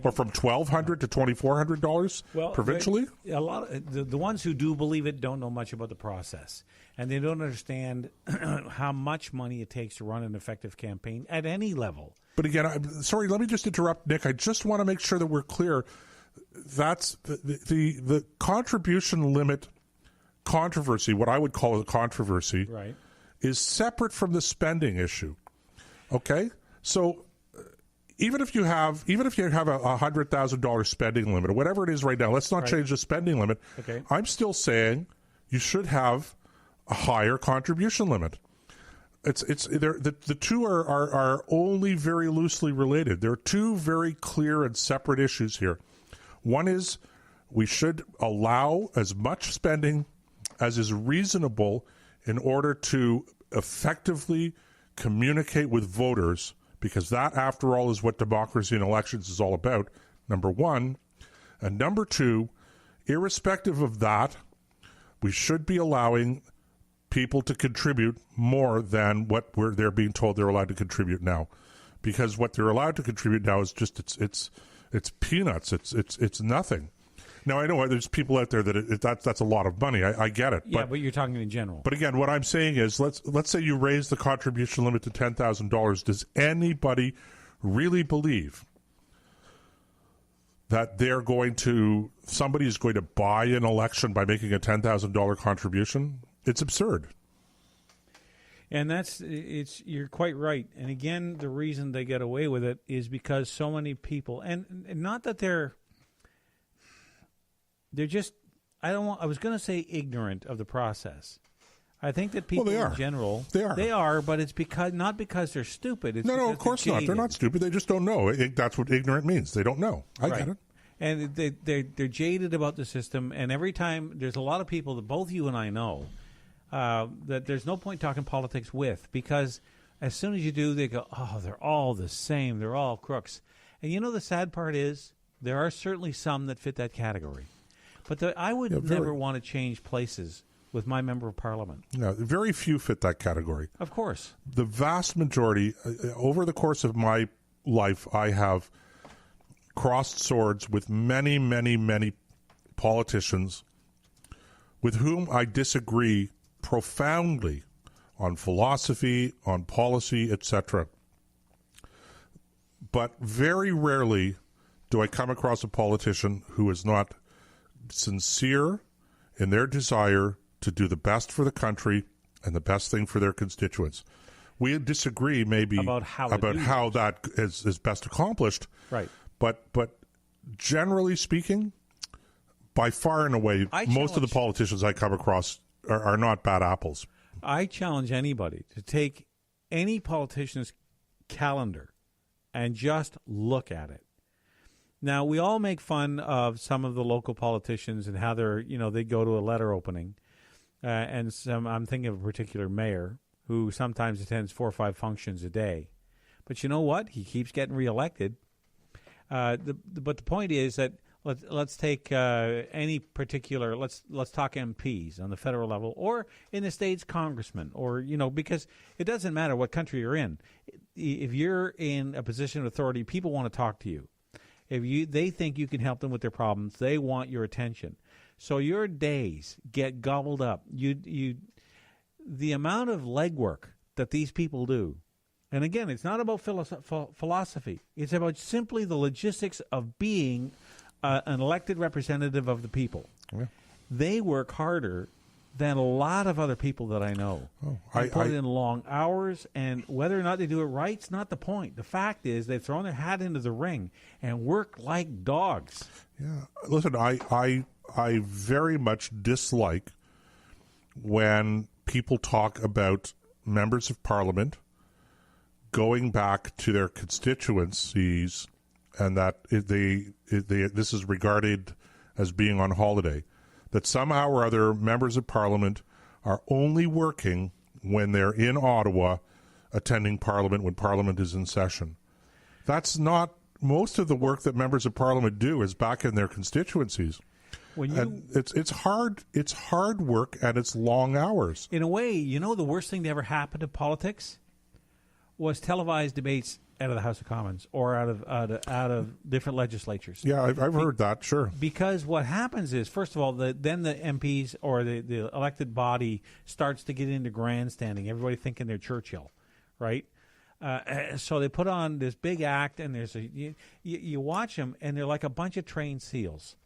Or from $1,200 to $2,400 provincially? A lot of the ones who do believe it don't know much about the process, and they don't understand how much money it takes to run an effective campaign at any level. But again, sorry, let me just interrupt, Nick. I just want to make sure that we're clear. That's the contribution limit controversy, what I would call a controversy, right, is separate from the spending issue. Okay? So even if you have a $100,000 spending limit or whatever it is right now, let's not change the spending limit. Okay. I'm still saying you should have a higher contribution limit. The two are only very loosely related. There are two very clear and separate issues here. One is we should allow as much spending as is reasonable in order to effectively communicate with voters, because that, after all, is what democracy in elections is all about, number one. And number two, irrespective of that, we should be allowing people to contribute more than what they're being told they're allowed to contribute now. Because what they're allowed to contribute now is just, it's peanuts. It's nothing. Now, I know there's people out there that's a lot of money. I get it. Yeah, but you're talking in general. But again, what I'm saying is, let's say you raise the contribution limit to $10,000. Does anybody really believe that somebody is going to buy an election by making a $10,000 contribution? It's absurd. And you're quite right. And again, the reason they get away with it is because so many people, and not that they're just, I was going to say ignorant of the process. I think that people in general, they are, but it's not because they're stupid. It's no, of course not. They're not stupid. They just don't know. That's what ignorant means. They don't know. I get it. And they're jaded about the system. And every time, there's a lot of people that both you and I know that there's no point talking politics with, because as soon as you do, they go, oh, they're all the same. They're all crooks. And you know the sad part is there are certainly some that fit that category. But I would never want to change places with my member of parliament. No, very few fit that category. Of course. The vast majority, over the course of my life, I have crossed swords with many, many, many politicians with whom I disagree profoundly on philosophy, on policy, etc. But very rarely do I come across a politician who is not sincere in their desire to do the best for the country and the best thing for their constituents. We disagree maybe about how that is best accomplished. Right. But generally speaking, by far and away, most of the politicians I come across are not bad apples. I challenge anybody to take any politician's calendar and just look at it. Now, we all make fun of some of the local politicians and how they go to a letter opening. And I'm thinking of a particular mayor who sometimes attends 4 or 5 functions a day. But you know what? He keeps getting reelected. But the point is that let's take any particular, let's talk MPs on the federal level or in the states, congressmen, or, because it doesn't matter what country you're in. If you're in a position of authority, people want to talk to you. If they think you can help them with their problems, they want your attention. So your days get gobbled up. The amount of legwork that these people do, and again, it's not about philosophy. It's about simply the logistics of being an elected representative of the people. Yeah. They work harder than a lot of other people that I know. They put in long hours, and whether or not they do it right, it's not the point. The fact is they've thrown their hat into the ring and work like dogs. Yeah. Listen, I very much dislike when people talk about members of Parliament going back to their constituencies and that this is regarded as being on holiday. That somehow or other members of Parliament are only working when they're in Ottawa attending Parliament when Parliament is in session. That's not most of the work that members of Parliament do is back in their constituencies. And it's hard work and it's long hours. In a way, the worst thing to ever happen to politics was televised debates out of the House of Commons or out of different legislatures. Yeah, I've heard that, sure. Because what happens is, first of all, then the MPs or the elected body starts to get into grandstanding, everybody thinking they're Churchill, right? So they put on this big act, and you watch them, and they're like a bunch of trained seals.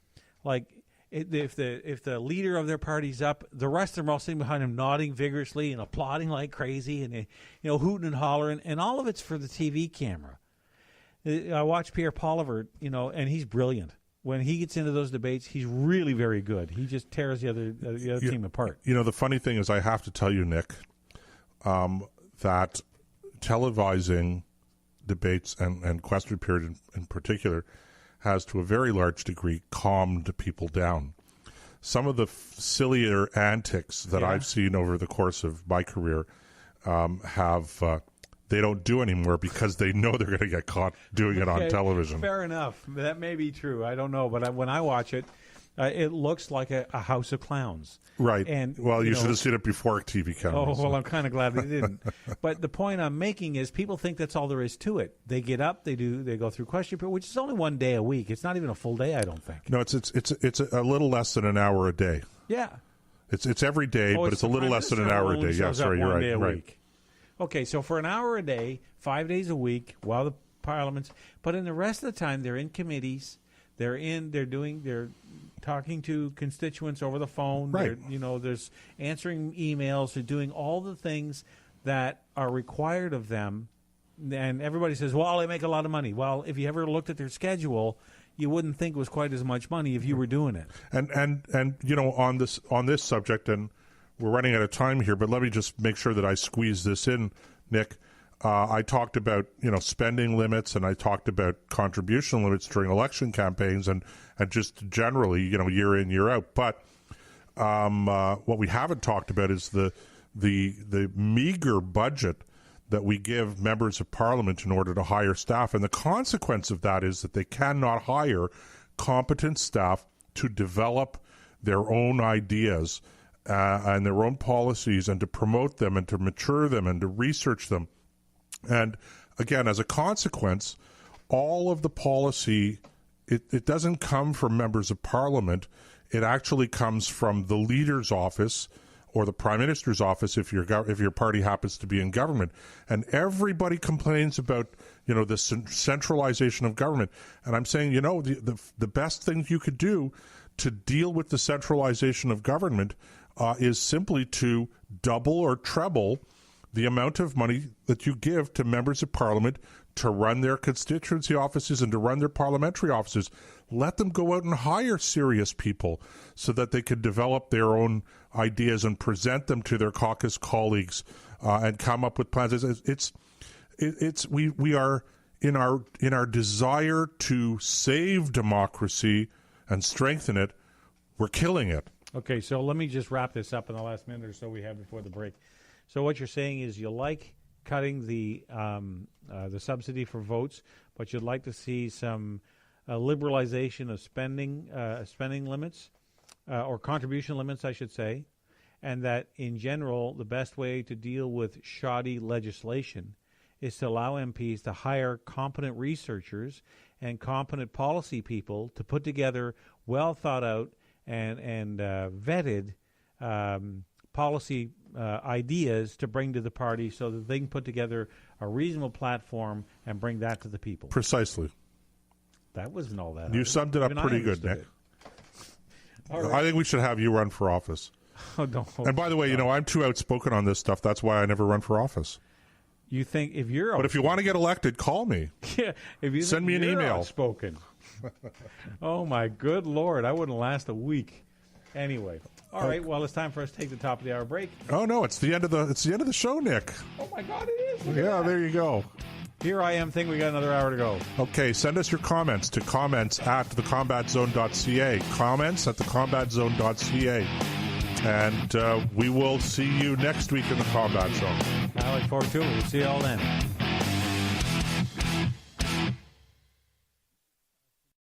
Like, if the leader of their party's up, the rest of them are all sitting behind him, nodding vigorously and applauding like crazy, and hooting and hollering, and all of it's for the TV camera. I watch Pierre Poilievre, and he's brilliant. When he gets into those debates, he's really very good. He just tears the other team apart. The funny thing is, I have to tell you, Nick, that televising debates and question period in particular has to a very large degree calmed people down. Some of the sillier antics that I've seen over the course of my career they don't do anymore because they know they're going to get caught doing it on television. Fair enough. That may be true. I don't know. But when I watch it, it looks like a house of clowns. Right. And you should have seen it before TV cameras. Oh, well, I'm kind of glad they didn't. But the point I'm making is people think that's all there is to it. They get up, they go through question period, which is only one day a week. It's not even a full day, I don't think. No, it's a little less than an hour a day. Yeah. It's every day, but it's a little less than an hour a day. Yeah, sorry, you're right. Right. Okay, so for an hour a day, 5 days a week, while the Parliament's, but in the rest of the time, they're in committees. They're talking to constituents over the phone. Right. There's answering emails. They're doing all the things that are required of them. And everybody says, well, they make a lot of money. Well, if you ever looked at their schedule, you wouldn't think it was quite as much money if you were doing it. And on this subject, and we're running out of time here, but let me just make sure that I squeeze this in, Nick. I talked about spending limits, and I talked about contribution limits during election campaigns, and just generally year in, year out. But what we haven't talked about is the meager budget that we give members of Parliament in order to hire staff, and the consequence of that is that they cannot hire competent staff to develop their own ideas and their own policies, and to promote them, and to mature them, and to research them. And again, as a consequence, all of the policy, it doesn't come from members of Parliament. It actually comes from the leader's office or the Prime Minister's office if your party happens to be in government. And everybody complains about the centralization of government. And I'm saying the best thing you could do to deal with the centralization of government is simply to double or treble the amount of money that you give to members of Parliament to run their constituency offices and to run their parliamentary offices. Let them go out and hire serious people so that they can develop their own ideas and present them to their caucus colleagues and come up with plans. We are in our desire to save democracy and strengthen it, we're killing it. Okay, so let me just wrap this up in the last minute or so we have before the break. So what you're saying is you like cutting the subsidy for votes, but you'd like to see some liberalization of spending limits or contribution limits, I should say, and that in general the best way to deal with shoddy legislation is to allow MPs to hire competent researchers and competent policy people to put together well thought out and vetted policy ideas to bring to the party so that they can put together a reasonable platform and bring that to the people. Precisely. That wasn't all that. You summed it up pretty good, Nick. Right. I think we should have you run for office. Oh, don't. And by the way, I'm too outspoken on this stuff. That's why I never run for office. You think if you're But if you want to get elected, call me. yeah, if you Send me an email. Outspoken. Oh my good Lord, I wouldn't last a week. Anyway, all right. Well, it's time for us to take the top of the hour break. Oh no, it's the end of the show, Nick. Oh my God, it is. Look at Yeah, that. there you go. Here I am. Think we got another hour to go. Okay, send us your comments to comments@thecombatzone.ca. Comments at thecombatzone.ca. And we will see you next week in the Combat Zone. I look forward to it. We'll see you all then.